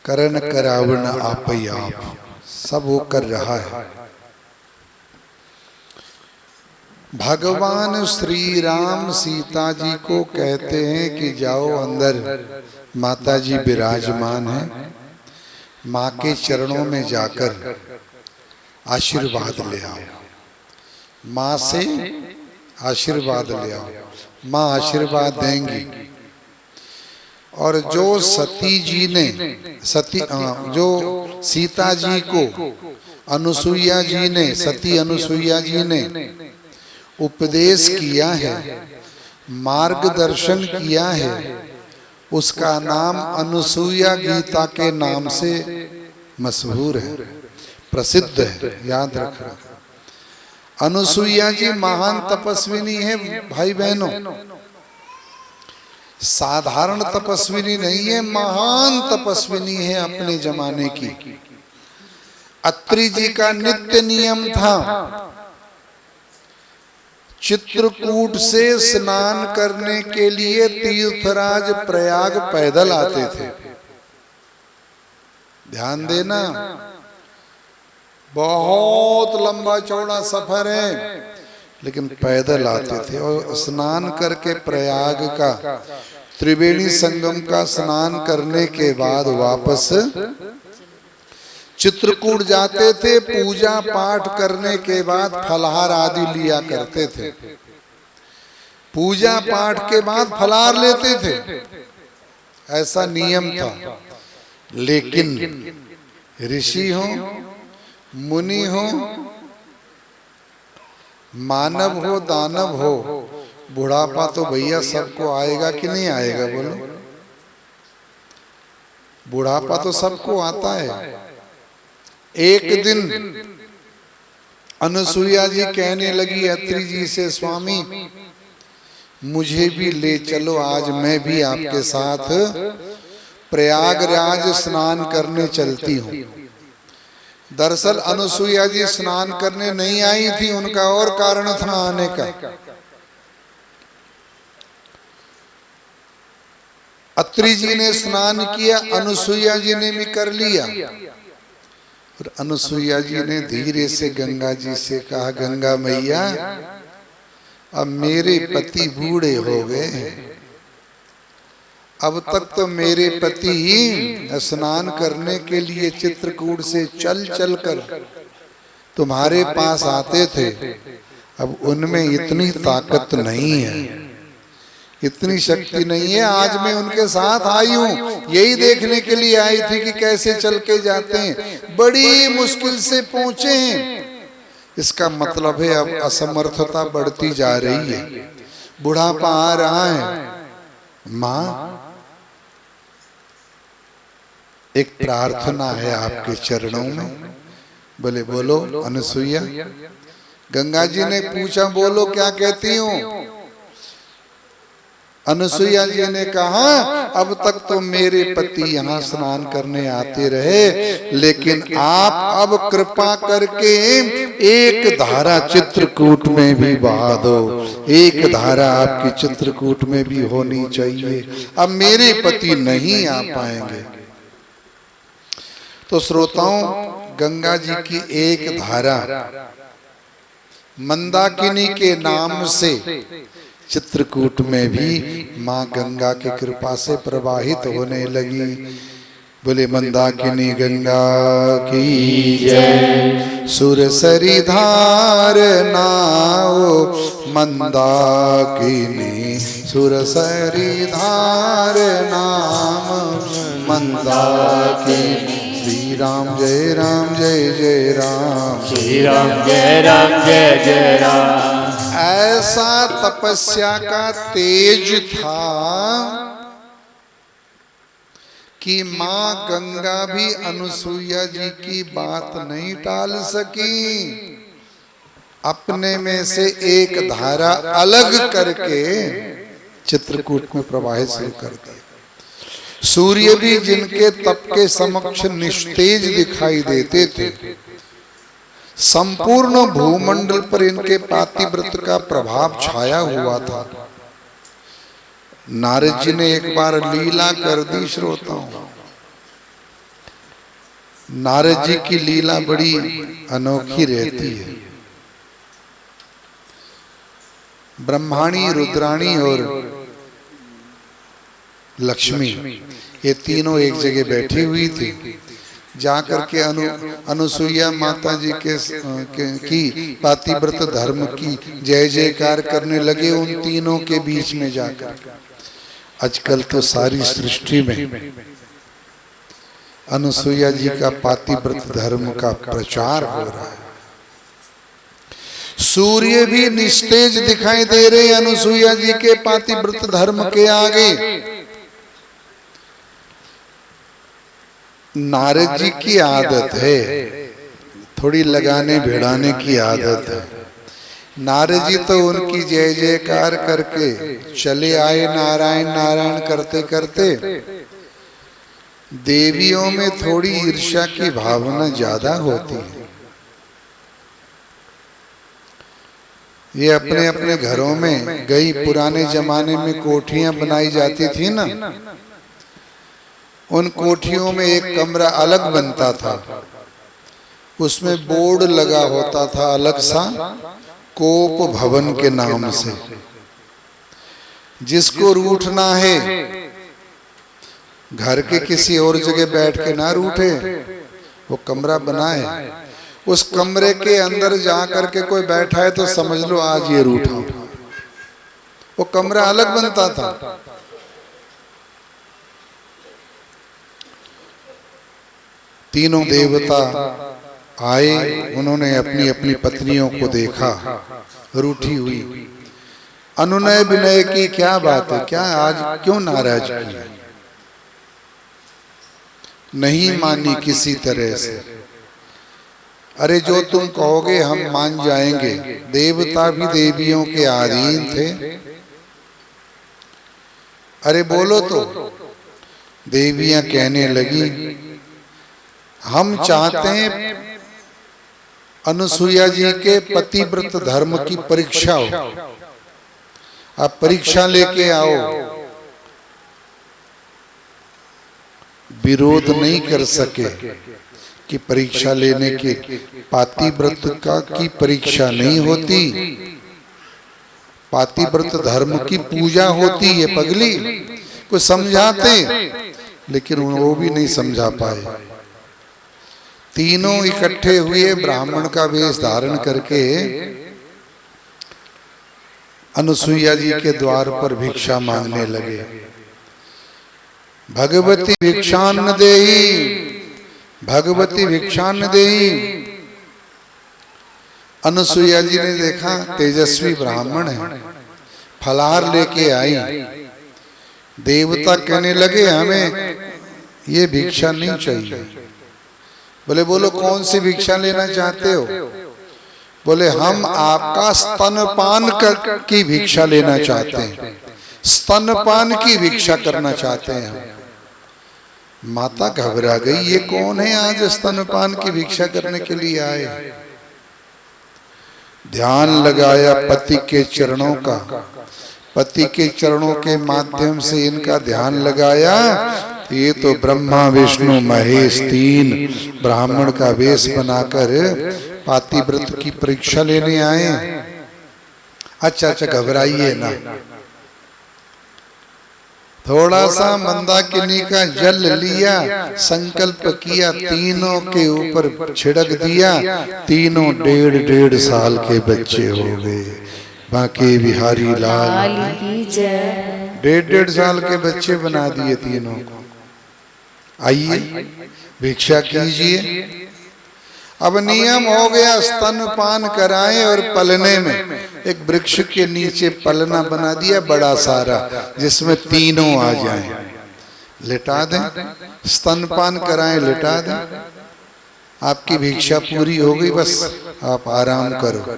करण करावण आप ही आप, सब वो कर रहा है। भगवान श्री राम सीता जी को कहते हैं कि जाओ अंदर, माता जी विराजमान है, माँ के चरणों में जाकर आशीर्वाद ले आओ, माँ से आशीर्वाद ले आओ, माँ आशीर्वाद देंगी। और जो सती जी ने जो सीता जी को अनुसुईया जी ने, सती अनुसुईया जी ने उपदेश किया है, मार्गदर्शन किया है, उसका नाम अनुसुईया गीता के नाम से मशहूर है, प्रसिद्ध है, याद रखना। अनुसुईया जी महान तपस्विनी है भाई बहनों, साधारण तपस्विनी नहीं है, महान तपस्विनी है अपने जमाने की। अत्रि जी का नित्य नियम था चित्रकूट से स्नान करने के लिए तीर्थराज प्रयाग पैदल आते थे। ध्यान देना, बहुत लंबा चौड़ा सफर है, लेकिन पैदल आते थे। और स्नान करके प्रयाग का त्रिवेणी संगम का स्नान करने के बाद वापस चित्रकूट जाते थे। पूजा पाठ करने के बाद फलाहार आदि लिया करते थे। पूजा पाठ के बाद फलाहार लेते थे, ऐसा नियम था। लेकिन ऋषि हो, मुनि हो, मानव हो, दानव हो, बुढ़ापा तो भैया सबको आएगा कि नहीं आएगा बोलो? बुढ़ापा तो सबको आता है। एक दिन अनुसुईया जी कहने लगी अत्रि जी से, स्वामी मुझे भी ले चलो, आज मैं भी आपके साथ प्रयागराज स्नान करने चलती हूँ। दरअसल अनुसुईया जी स्नान करने नहीं आई थी, उनका और कारण था आने का। अत्रि जी ने स्नान किया, अनुसुईया जी ने भी कर लिया। और अनुसुईया जी ने धीरे से गंगा जी से कहा, गंगा मैया अब मेरे पति बूढ़े हो गए, अब तक तो मेरे पति ही स्नान करने के लिए चित्रकूट से चल चल कर तुम्हारे पास आते थे, अब उनमें इतनी ताकत नहीं है, इतनी शक्ति नहीं है। आज मैं उनके साथ आई हूँ, यही देखने के लिए आई थी कि कैसे चल के जाते हैं, बड़ी मुश्किल से पहुंचे हैं। इसका मतलब है अब असमर्थता बढ़ती जा रही है, बुढ़ापा आ रहा है। माँ एक प्रार्थना है आपके चरणों में। बोले बोलो अनुसुईया। गंगा जी ने पूछा, बोलो क्या कहती हूँ। अनुसुईया जी ने कहा, अब तक तो मेरे पति यहाँ स्नान करने आते रहे, लेकिन आप अब कृपा करके एक धारा चित्रकूट में भी बहा दो, एक धारा आपकी चित्रकूट में भी होनी चाहिए, अब मेरे पति नहीं आ पाएंगे। तो श्रोताओं, गंगा जी की एक धारा मंदाकिनी के नाम से चित्रकूट में भी माँ गंगा की कृपा से प्रवाहित होने लगी। बोले मंदाकिनी गंगा की जय। सुरसरी धार नाओ मंदाकिनी, सुरसरी धार नाम मंदाकिनी। श्री राम जय राम जय जय राम, श्री राम जय जय जय राम। ऐसा तपस्या का तेज था कि मां गंगा भी अनुसुईया जी की बात नहीं टाल सकी। अपने में से एक धारा अलग करके चित्रकूट में प्रवाहित शुरू कर दी। सूर्य भी जिनके तप के समक्ष निस्तेज दिखाई देते थे, संपूर्ण भूमंडल पर इनके पातिव्रत का प्रभाव छाया हुआ था। नारद जी ने एक बार लीला कर दी श्रोताओं। नारद जी की लीला बड़ी अनोखी रहती है। ब्रह्माणी, रुद्राणी और लक्ष्मी ये तीनों एक जगह बैठी हुई थी। जाकर के अनुसुईया माता जी की पातिव्रत धर्म की जय जयकार करने लगे उन तीनों के बीच में जाकर। आजकल तो सारी सृष्टि में अनुसुईया जी का पातिव्रत धर्म का प्रचार हो रहा है। सूर्य भी निस्तेज दिखाई दे रहे अनुसुईया जी के पातिव्रत धर्म के आगे। नारद जी की आदत है, थोड़ी लगाने भिड़ाने की आदत है। नारद जी तो उनकी जय जयकार करके चले आए, नारायण नारायण करते करते। देवियों में थोड़ी ईर्ष्या की भावना ज्यादा होती है। ये अपने अपने घरों में गई। पुराने जमाने में कोठियां बनाई जाती थी ना, उन कोठियों में एक कमरा अलग बनता था, उसमें बोर्ड लगा होता था अलग सा, कोप भवन के नाम से। जिसको रूठना है घर के किसी और जगह बैठ के ना रूठे, वो कमरा बनाए। उस कमरे के अंदर जा करके कोई बैठा है तो समझ लो आज ये रूठा। वो कमरा अलग बनता था। तीनों देवता आए, उन्होंने अपनी अपनी पत्नियों को देखा रूठी हुई। अनुनय विनय की क्या बात है, क्या आज क्यों नाराज की? नहीं मानी किसी तरह से। अरे जो तुम कहोगे हम मान जाएंगे। देवता भी देवियों के अधीन थे। अरे बोलो तो। देवियां कहने लगी, हम चाहते हैं अनुसुईया जी के पतिव्रत धर्म की परीक्षा हो, आप परीक्षा लेके आओ। विरोध नहीं कर सके कि परीक्षा लेने के, पातिव्रत का की परीक्षा नहीं होती, पातिव्रत धर्म की पूजा होती है। पगली को समझाते लेकिन वो भी नहीं समझा पाए। तीनों इकट्ठे हुए ब्राह्मण का वेश धारण करके अनुसुईया जी के द्वार पर भिक्षा मांगने लगे। भगवती भिक्षान्न देहि, भगवती भिक्षान्न देहि। अनुसुईया जी ने देखा तेजस्वी ब्राह्मण है, फलाहार लेके आई। देवता कहने लगे हमें ये भिक्षा नहीं चाहिए। बोले बोलो कौन सी भिक्षा लेना चाहते हो? बोले हम आपका स्तनपान की भिक्षा लेना चाहते हैं, स्तनपान की भिक्षा करना चाहते हैं हम। माता घबरा गई, ये कौन है आज स्तनपान की भिक्षा करने के लिए आए? ध्यान लगाया पति के चरणों का, पति के चरणों के माध्यम से इनका ध्यान लगाया। ये तो ब्रह्मा विष्णु महेश तीन ब्राह्मण का वेश बनाकर पातिव्रत की परीक्षा लेने आए। अच्छा अच्छा घबराइए ना, थोड़ा सा मंदाकिनी का जल लिया, संकल्प किया, तीनों के ऊपर छिड़क दिया। तीनों 1.5 साल के बच्चे हो गए। बांके बिहारी लाल की जय। 1.5 साल के बच्चे बना दिए तीनों को। आइए भिक्षा कीजिए। अब नियम हो गया, स्तनपान कराएं और पलने में एक वृक्ष के नीचे पलना बना दिया बड़ा सारा, जिसमें तीनों आ जाएं। लिटा दें, स्तनपान कराएं, लिटा दें। आपकी भिक्षा पूरी हो गई, बस आप आराम करो।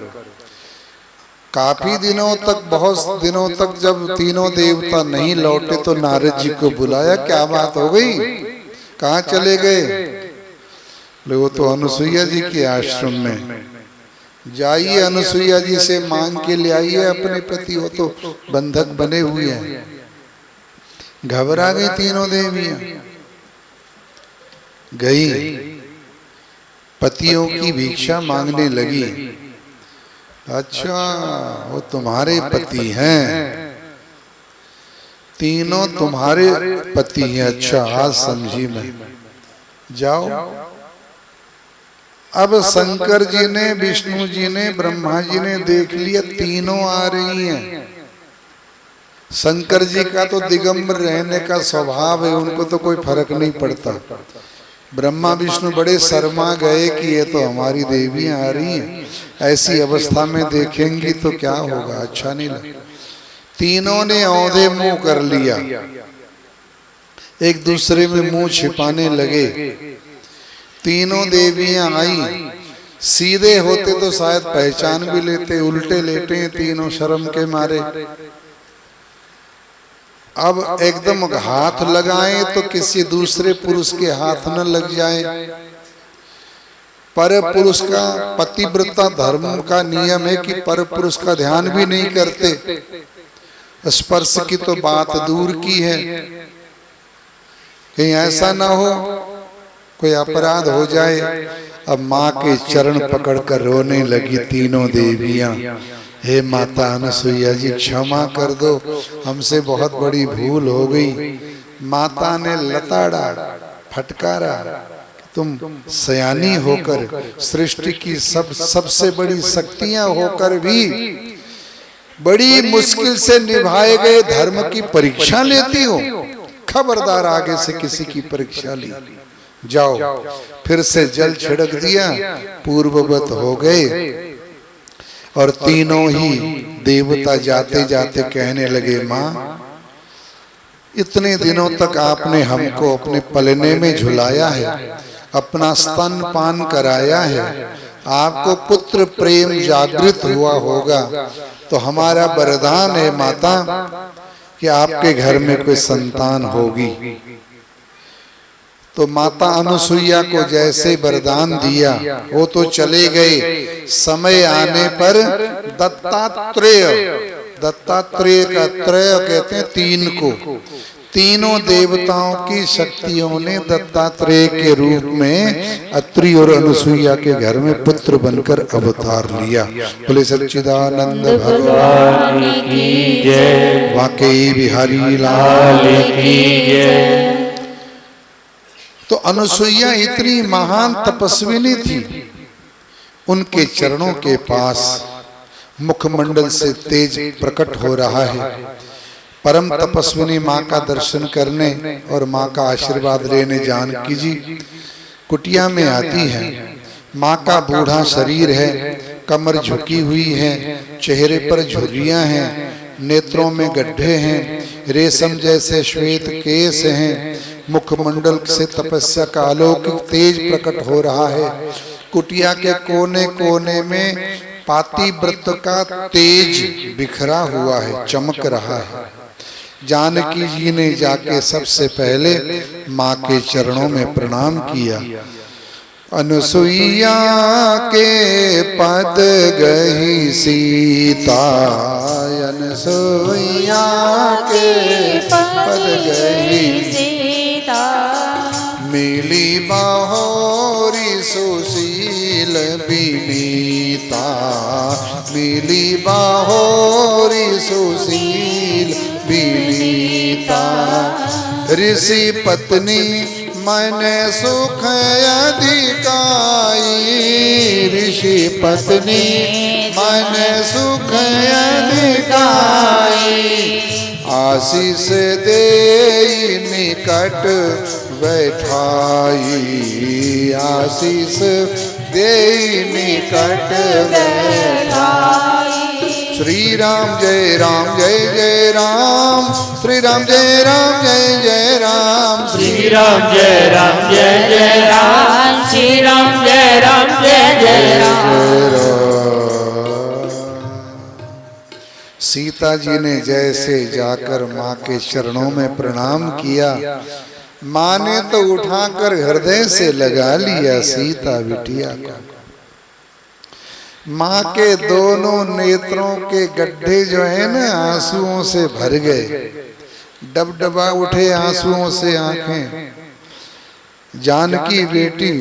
काफी दिनों तक, बहुत दिनों तक जब तीनों देवता नहीं लौटे तो नारद जी को बुलाया, क्या बात हो गई, कहाँ चले गए? वो तो अनुसुईया जी के आश्रम में। जाइए अनुसुईया जी से मांग के ले आइए अपने पति, वो तो बंधक बने हुए हैं। घबरा गई तीनों देवियां, गई पतियों की भिक्षा मांगने लगी। अच्छा वो तुम्हारे पति हैं, तीनों तुम्हारे पति हैं। अच्छा आज समझी मैं, जाओ। अब शंकर जी ने, विष्णु जी ने, ब्रह्मा जी ने देख लिया तीनों आ रही हैं। शंकर जी का तो दिगंबर रहने का स्वभाव है, उनको तो कोई फर्क नहीं पड़ता। ब्रह्मा विष्णु बड़े शर्मा गए कि ये तो हमारी देवियां आ रही हैं, ऐसी अवस्था में देखेंगी तो क्या होगा, अच्छा नहीं लगेगा। तीनों ने औंधे मुंह कर लिया, एक दूसरे में मुंह छिपाने लगे। तीनों देवियां आई, सीधे होते तो शायद पहचान भी लेते, उल्टे लेटे हैं तीनों शर्म के मारे। अब एकदम हाथ लगाएं तो किसी दूसरे पुरुष के हाथ न लग जाए। पर पुरुष का, पतिव्रता धर्म का नियम है कि पर पुरुष का ध्यान भी नहीं करते। स्पर्श की तो बात दूर की है, कहीं ऐसा ना हो कोई अपराध हो जाए। अब माँ के चरण पकड़कर रोने लगी तीनों देवियां। हे माता अनुसुईया जी क्षमा कर दो, हमसे बहुत बड़ी भूल हो गई। माता ने लताड़ा, फटकारा, तुम सयानी होकर, सृष्टि की सबसे बड़ी शक्तियां होकर भी बड़ी मुश्किल से निभाए गए धर्म की परीक्षा लेती हो। खबरदार आगे से किसी की परीक्षा ली, जाओ। फिर से जल छिड़क दिया, पूर्ववत हो गए। और तीनों ही देवता जाते जाते कहने लगे, माँ इतने दिनों तक आपने हमको अपने पलने में झुलाया है, अपना स्तन पान कराया है, आपको पुत्र प्रेम जागृत हुआ होगा, तो हमारा वरदान है माता, कि आपके घर में कोई संतान होगी। तो माता अनुसुईया को जैसे वरदान दिया वो तो चले गए। समय आने पर दत्तात्रेय, दत्तात्रेय का त्रय कहते हैं तीन को, तीनों देवताओं की शक्तियों ने दत्तात्रेय के रूप में अत्रि और अनुसुईया के घर में पुत्र बनकर अवतार लिया। बोले सच्चिदानंद भगवान की जय, वाकई बिहारी लाल की जय। तो अनुसुईया इतनी महान तपस्विनी थी, उनके चरणों के पास मुखमंडल से तेज प्रकट हो रहा है। परम तपस्विनी माँ का दर्शन करने और माँ का आशीर्वाद लेने जानकी जी कुटिया में आती है। माँ का बूढ़ा शरीर है, कमर झुकी हुई है, चेहरे पर झुर्रियां हैं, नेत्रों में गड्ढे हैं, रेशम जैसे श्वेत केस हैं, मुखमंडल से तपस्या का अलौकिक तेज प्रकट हो रहा है। कुटिया के कोने कोने में पातिव्रत का तेज बिखरा हुआ है, चमक रहा है। जानकी जी ने जाके सबसे पहले माँ के चरणों में प्रणाम किया। अनुसुईया के पद गई सीता, अनुसुईया के पद गई सीता, मिली बाहोरी सुशील विनीता, मिली बाहोरी सुशील विनीता, ऋषि पत्नी मन सुख अधिकाई, ऋषि पत्नी मन सुख अधिकाई, आशीष दे निकट बैठाई, आशीष दे निकट बैठाई। श्री राम जय राम जय जय राम, श्री राम जय राम जय जय राम, श्री राम जय राम जय जय राम, श्री राम जय राम जय जय राम। सीता जी ने जैसे जाकर माँ के चरणों में प्रणाम किया, माँ ने तो उठाकर हृदय से लगा लिया सीता बिटिया को। माँ के दोनों नेत्रों के गड्ढे जो है ना आंसुओं से भर गए, डबडबा उठे आंसुओं से आंखें। जानकी बेटी,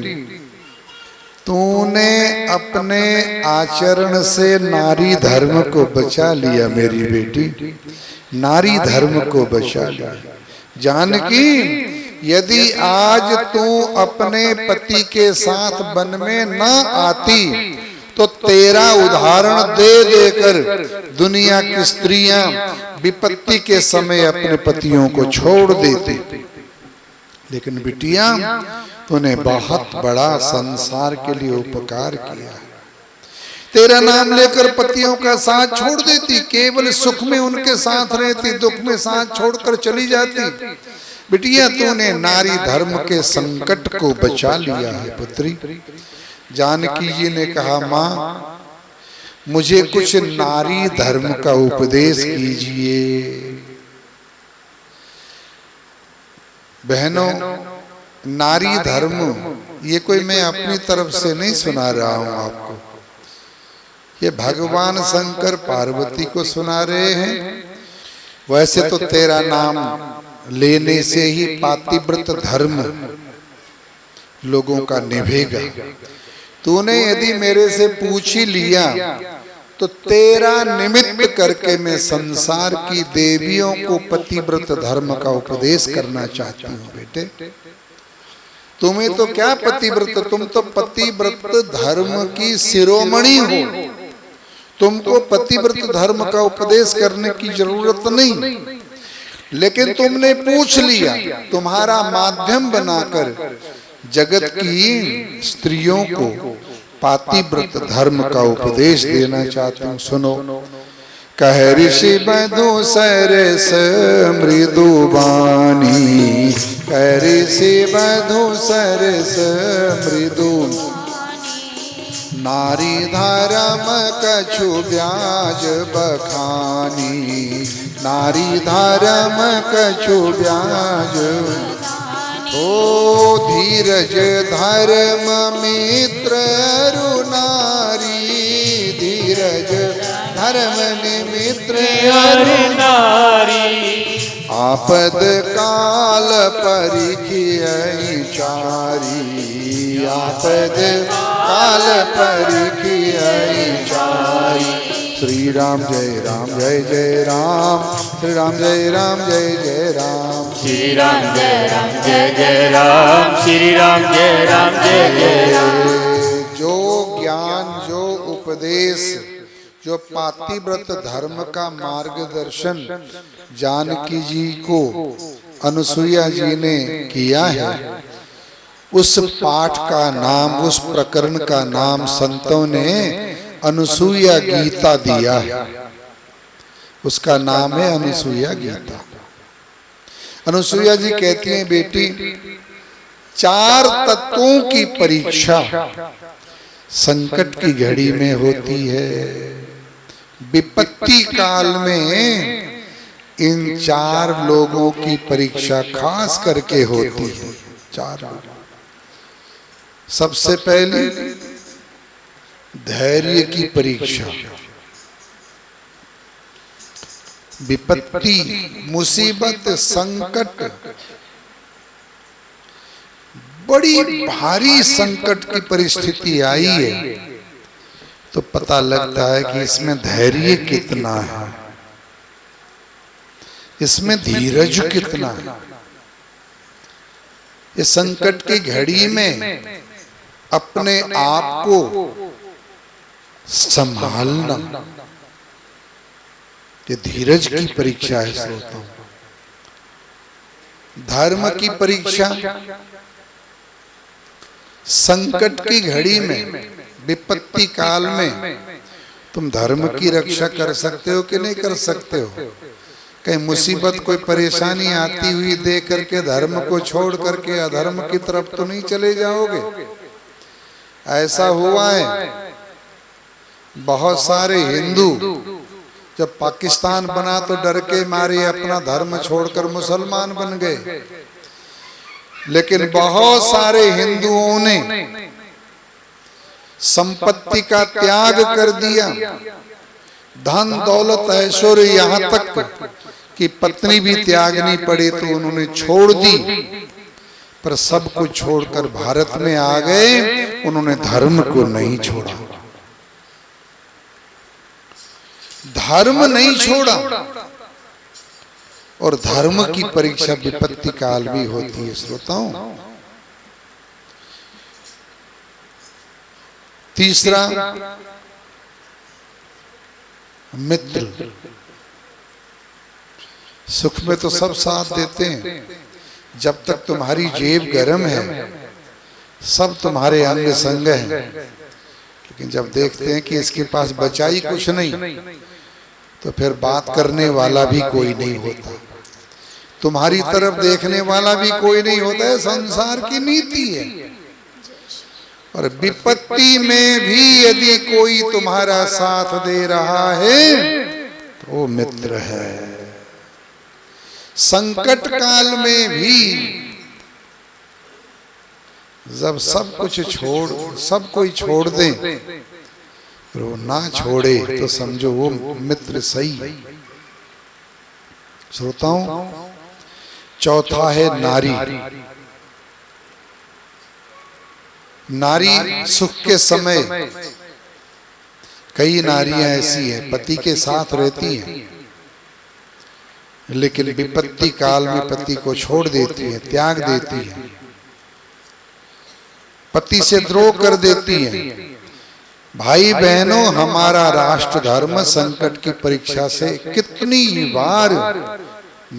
तूने अपने आचरण से नारी धर्म को बचा लिया मेरी बेटी, नारी धर्म को बचा लिया। जानकी, यदि आज तू अपने पति के साथ वन में न आती तो तेरा उदाहरण दे देकर दुनिया की स्त्रियां विपत्ति के समय अपने पतियों को छोड़ देती। लेकिन बिटिया, तूने बहुत बड़ा संसार के लिए उपकार किया। तेरा नाम लेकर पतियों का साथ छोड़ देती, केवल सुख में उनके साथ रहती, दुख में साथ छोड़कर चली जाती। बिटिया, तूने नारी धर्म के संकट को बचा लिया है पुत्री। जानकी जी ने कहा, माँ मुझे कुछ नारी धर्म का उपदेश कीजिए। बहनों, नारी धर्म ये कोई मैं अपनी तरफ से नहीं सुना रहा हूं आपको, ये भगवान शंकर पार्वती को सुना रहे हैं। वैसे तो तेरा नाम लेने से ही पातिव्रत धर्म लोगों का निभेगा। तूने यदि मेरे से पूछ ही लिया तो तेरा निमित्त करके मैं संसार की देवियों को पतिव्रत धर्म का उपदेश करना चाहती हूँ। बेटे, तुम्हें तो क्या पतिव्रत, तुम तो पतिव्रत धर्म की शिरोमणि हो, तुमको पतिव्रत धर्म का उपदेश करने की जरूरत नहीं। लेकिन तुमने पूछ लिया, तुम्हारा माध्यम बनाकर जगत की स्त्रियों को पातिव्रत धर्म का उपदेश देना चाहती हूँ। सुनो। कह ऋषि बधु सरस मृदु वाणी, कह ऋषि बधु सरस मृदु, नारी धर्म कछु ब्याज बखानी, नारी धर्म कछु ब्याज ओ धीरज धर्म मित्र अरु नारी धीरज धर्म निमित्र अरु नारी आपद काल परिखियहि चारी आपद काल परिखियहि चारी श्री राम जय जय राम श्री राम जय जय राम श्री राम जय राम श्री राम जय राम। जो ज्ञान जो उपदेश जो पातिव्रत धर्म का मार्गदर्शन जानकी जी को अनुसुईया जी ने किया है, उस पाठ का नाम, उस प्रकरण का नाम संतों ने अनुसुईया गीता दिया है। उसका नाम है अनुसुईया गीता। अनुसुईया जी कहती हैं, बेटी 4 तत्वों की परीक्षा संकट की घड़ी में होती है, विपत्ति काल में इन 4 लोगों की परीक्षा खास करके होती है। 4 लोग। सबसे पहले धैर्य की परीक्षा। विपत्ति, मुसीबत, संकट, बड़ी भारी संकट की परिस्थिति आई है तो पता लगता है कि इसमें धैर्य कितना है, इसमें धीरज कितना है। इस संकट की घड़ी में अपने आप को संभालना, ये धीरज की परीक्षा है श्रोताओं। धर्म की परीक्षा, संकट की घड़ी में, विपत्ति काल में तुम धर्म की रक्षा कर सकते हो कि नहीं कर सकते हो। कहीं मुसीबत कोई परेशानी आती हुई देख करके धर्म को छोड़ करके अधर्म की तरफ तो नहीं चले जाओगे। ऐसा हुआ है, बहुत सारे हिंदू जब पाकिस्तान बना तो डर के मारे अपना धर्म छोड़कर मुसलमान बन गए, लेकिन बहुत सारे हिंदुओं ने संपत्ति का त्याग कर दिया, धन दौलत ऐश्वर्य, यहाँ तक कि पत्नी भी त्यागनी पड़ी तो उन्होंने छोड़ दी, पर सब कुछ छोड़कर भारत में आ गए। उन्होंने धर्म को नहीं छोड़ा, धर्म नहीं छोड़ा। और धर्म की परीक्षा विपत्ति काल भी होती है श्रोताओं। तीसरा, मित्र। सुख में तो सब साथ देते हैं, जब तक तुम्हारी जेब गर्म है सब तुम्हारे अंग संग है, लेकिन जब देखते हैं कि इसके पास बचा ही कुछ नहीं तो फिर बात करने वाला भी कोई नहीं होता, तुम्हारी तरफ देखने वाला भी कोई नहीं होता है। संसार की नीति है। और विपत्ति में भी यदि कोई तुम्हारा साथ दे रहा है तो वो मित्र है। संकट काल में भी जब सब कुछ सब कोई छोड़ दे, वो ना छोड़े तो समझो वो मित्र सही है। श्रोताओं, चौथा है नारी। नारी सुख के समय कई नारियां ऐसी हैं पति के साथ रहती हैं, लेकिन विपत्ति काल में पति को छोड़ देती हैं, त्याग देती हैं, पति से द्रोह कर देती हैं। भाई बहनों, हमारा राष्ट्र धर्म संकट की परीक्षा से कितनी बार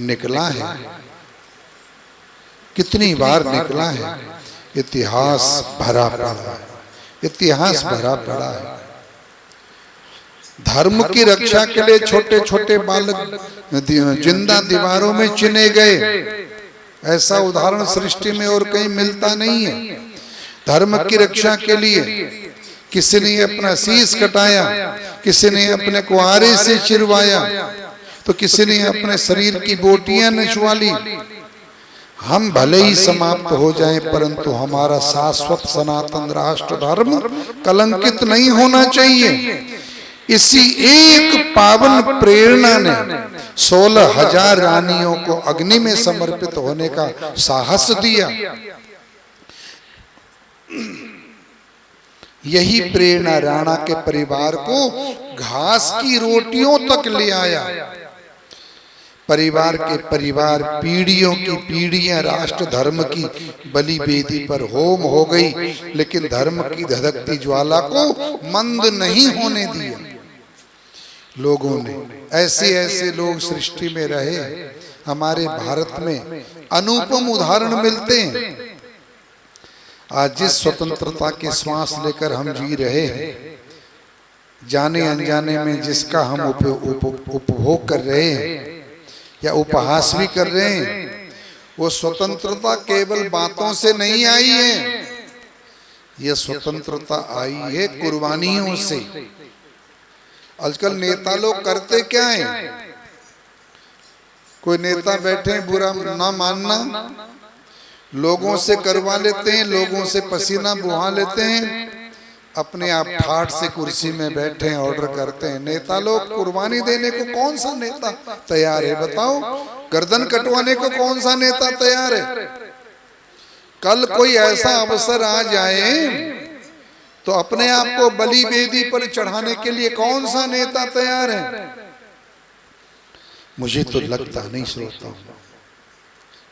निकला है, कितनी बार निकला है। इतिहास भरा पड़ा है, इतिहास भरा पड़ा है। धर्म की रक्षा के लिए छोटे छोटे बालक जिंदा दीवारों में चिने गए, ऐसा उदाहरण सृष्टि में और कहीं मिलता नहीं है। धर्म की रक्षा के लिए किसी ने अपना शीश कटाया, किसी ने अपने कुआरे से चिरवाया, तो किसी ने अपने शरीर की बोटियां निचवा ली। हम भले ही समाप्त हो जाएं, परंतु हमारा शाश्वत सनातन राष्ट्र धर्म कलंकित नहीं होना चाहिए। इसी एक पावन प्रेरणा ने 16,000 रानियों को अग्नि में समर्पित होने का साहस दिया। यही प्रेरणा राणा के परिवार को घास की रोटियों तक ले आया। परिवार के परिवार, पीढ़ियों की पीढ़ियां राष्ट्र धर्म की बलि वेदी पर होम हो गई, लेकिन धर्म की धधकती ज्वाला को मंद नहीं होने दिया लोगों ने। ऐसे ऐसे लोग सृष्टि में रहे, हमारे भारत में अनुपम उदाहरण मिलते हैं। आज जिस स्वतंत्रता के श्वास लेकर हम जी रहे हैं, जाने अनजाने में जिसका हम उपभोग कर रहे हैं या उपहास भी कर रहे हैं, वो स्वतंत्रता केवल बातों से नहीं आई है। यह स्वतंत्रता आई है कुर्बानियों से। आजकल नेता लोग करते क्या हैं? कोई नेता बैठे, बुरा ना मानना, लोगों से करवा लेते हैं, लोगों से पसीना बुहा लेते हैं, अपने आप ठाठ से कुर्सी में बैठे ऑर्डर करते हैं। नेता लोग कुर्बानी देने को कौन सा नेता तैयार है? बताओ, गर्दन कटवाने को कौन सा नेता तैयार है? कल कोई ऐसा अवसर आ जाए तो अपने आप को बलि वेदी पर चढ़ाने के लिए कौन सा नेता तैयार है? मुझे तो लगता नहीं। श्रोता,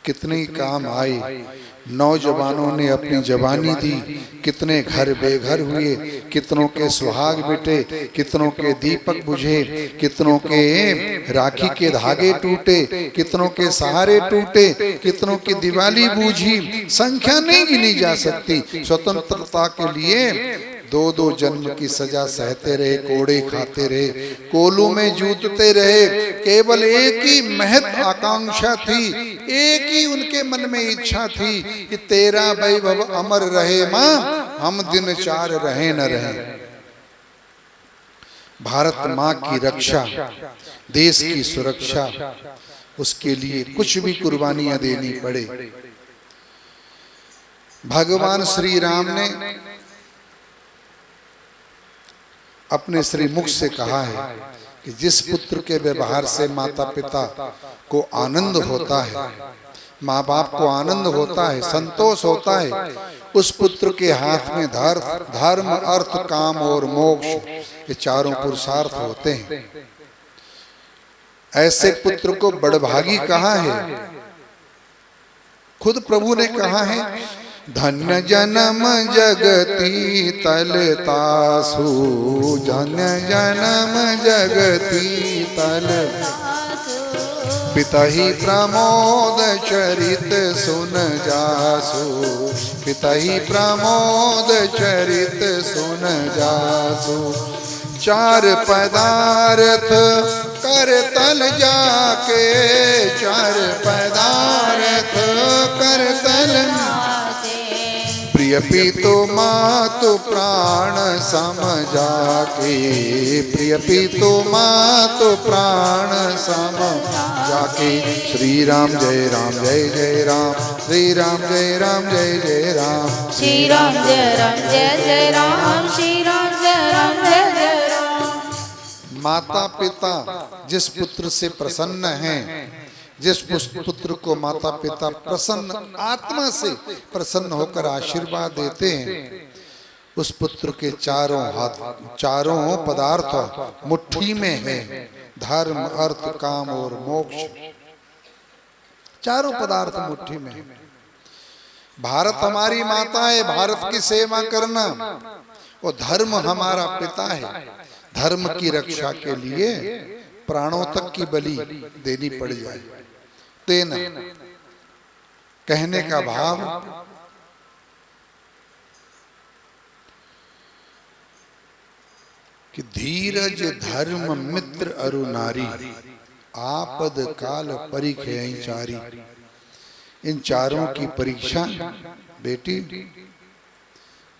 कितने काम आए, नौजवानों ने अपनी जवानी दी, कितने घर बेघर हुए, कितनों के सुहाग मिटे, कितनों के दीपक बुझे, कितनों के राखी के धागे टूटे, कितनों के सहारे टूटे, कितनों की दिवाली बूझी, संख्या नहीं गिनी जा सकती। स्वतंत्रता के लिए 2-2 जन्म की सजा सहते रहे, कोड़े खाते रहे, कोलू में जूतते रहे। केवल एक ही महत आकांक्षा थी, एक ही उनके मन में इच्छा थी कि तेरा वैभव अमर रहे मां, हम दिन 4 रहे न रहे। भारत मां की रक्षा, देश की सुरक्षा, उसके लिए कुछ भी कुर्बानियां देनी पड़े। भगवान श्री राम ने अपने श्री मुख से कहा है कि जिस पुत्र के व्यवहार से माता पिता को आनंद होता है, माँ बाप को आनंद होता है, संतोष होता है, उस पुत्र के हाथ में धर्म, अर्थ, काम और मोक्ष, ये चारों पुरुषार्थ होते हैं। ऐसे पुत्र को बड़भागी कहा है। खुद प्रभु ने कहा है, धन्य जन्म जगती तलतासु, धन्य जन्म जगती तलतासु, पितहि प्रमोद चरित सुन जासु, पितहि प्रमोद चरित सुन जासु। 4 पदार्थ कर तल जाके, 4 पदार्थ कर तल, प्रिय पितु मातु प्राण सम जाके, प्रिय पितु मातु प्राण सम जाके। श्री राम जय राम जय जय राम, श्री राम जय राम जय जय राम, श्री राम जय राम जय जय राम, श्री राम जय राम जय जय राम। माता पिता जिस पुत्र से प्रसन्न हैं, जिस पुत्र को माता पिता प्रसन्न आत्मा से प्रसन्न होकर आशीर्वाद देते हैं, उस पुत्र के चारों हाथ, चारों पदार्थ मुट्ठी में है। धर्म, अर्थ, काम और मोक्ष, चारों पदार्थ मुट्ठी में है। भारत हमारी माता है, भारत की सेवा करना, और धर्म हमारा पिता है। धर्म की रक्षा के लिए प्राणों तक की बलि देनी पड़ जाए। तेन कहने का भाव, कि धीरज धर्म मित्र अरु नारी, आपद काल परिख्याई चारी। इन चारों की परीक्षा बेटी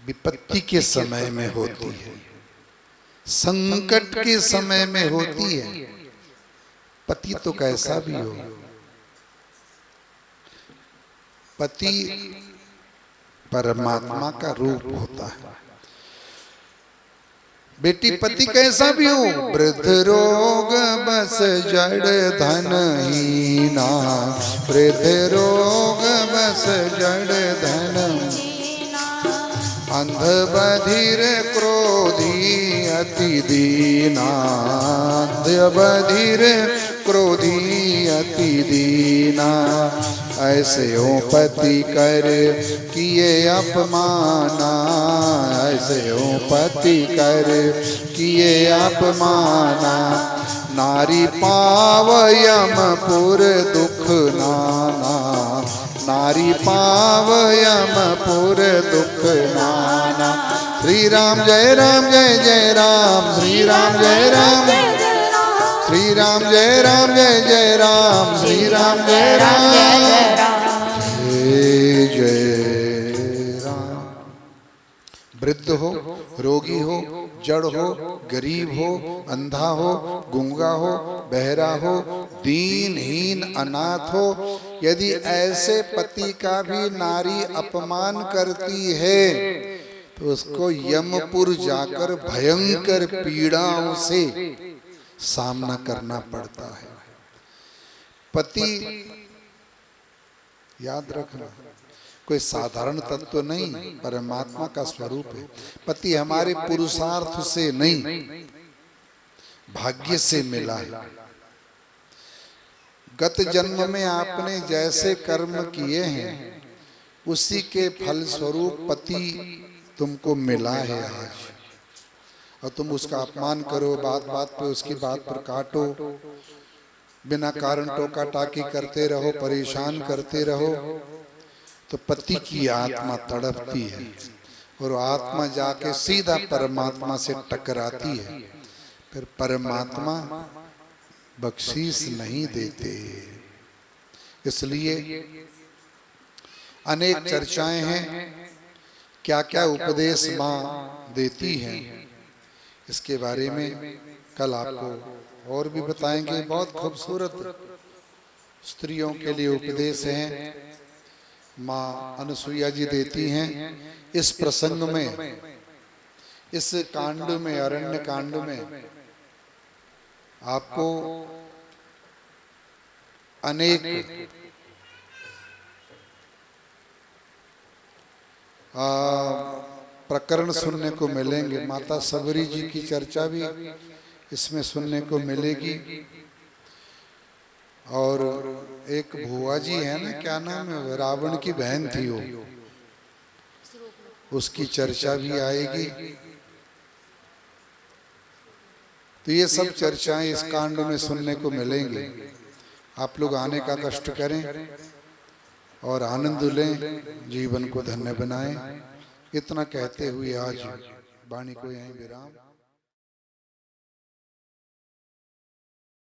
विपत्ति के समय में होती है, संकट के समय में होती है। पति तो कैसा भी हो, पति परमात्मा का रूप होता है। बेटी पति कैसा भी हो, वृद्ध रोग बस जड़ धनहीना, वृद्ध रोग बस जड़ धन, अंध बधिर क्रोधी अति दीना, अंध बधिर क्रोधी अति दीना, ऐसे हो पति कर किए अपमाना, ऐसे हो पति कर किए अपमाना, नारी पाव यमपुर दुख नाना, नारी पाव यमपुर दुख नाना। श्री राम जय राम जय जय राम, श्री राम जय राम, श्री राम जय राम जय जय राम, श्री राम जय राम जय जय राम। वृद्ध हो, रोगी हो, जड़ हो, गरीब हो, अंधा हो, गूंगा हो, बहरा हो, दीनहीन अनाथ हो, यदि ऐसे पति का भी नारी अपमान करती है तो उसको यमपुर जाकर भयंकर पीड़ाओं से सामना करना पड़ता है। पति याद रखना कोई साधारण तत्व नहीं, परमात्मा का स्वरूप है। पति हमारे पुरुषार्थ से नहीं, भाग्य से मिला है। गत जन्म में आपने जैसे कर्म किए हैं उसी के फल स्वरूप पति तुमको मिला है आज, और तुम उसका अपमान करो, बात बात पे उसकी बात पर काटो, बिना कारण टोका टाकी करते रहो, परेशान करते रहो, तो पति की आत्मा तड़पती है और आत्मा जाके सीधा परमात्मा से टकराती है। फिर परमात्मा बख्शीश नहीं देते। इसलिए अनेक चर्चाएं हैं, क्या क्या उपदेश माँ देती हैं, इसके बारे में कल आपको और भी बताएंगे। बहुत खूबसूरत स्त्रियों के लिए उपदेश हैं, माँ अनुसुईया जी देती हैं। इस प्रसंग में, इस कांड में, अरण्य कांड में आपको अनेक प्रकरण सुनने को मिलेंगे। माता सबरी जी की चर्चा भी इसमें सुनने को मिलेगी। और एक भुआ जी है ना, क्या नाम है, रावण की बहन थी वो, उसकी चर्चा भी आएगी। तो ये सब चर्चाएं इस कांड में सुनने को मिलेंगी। आप लोग आने का कष्ट करें और आनंद लें, जीवन को धन्य बनाएं। इतना कहते हुए आज वाणी को यहीं विराम।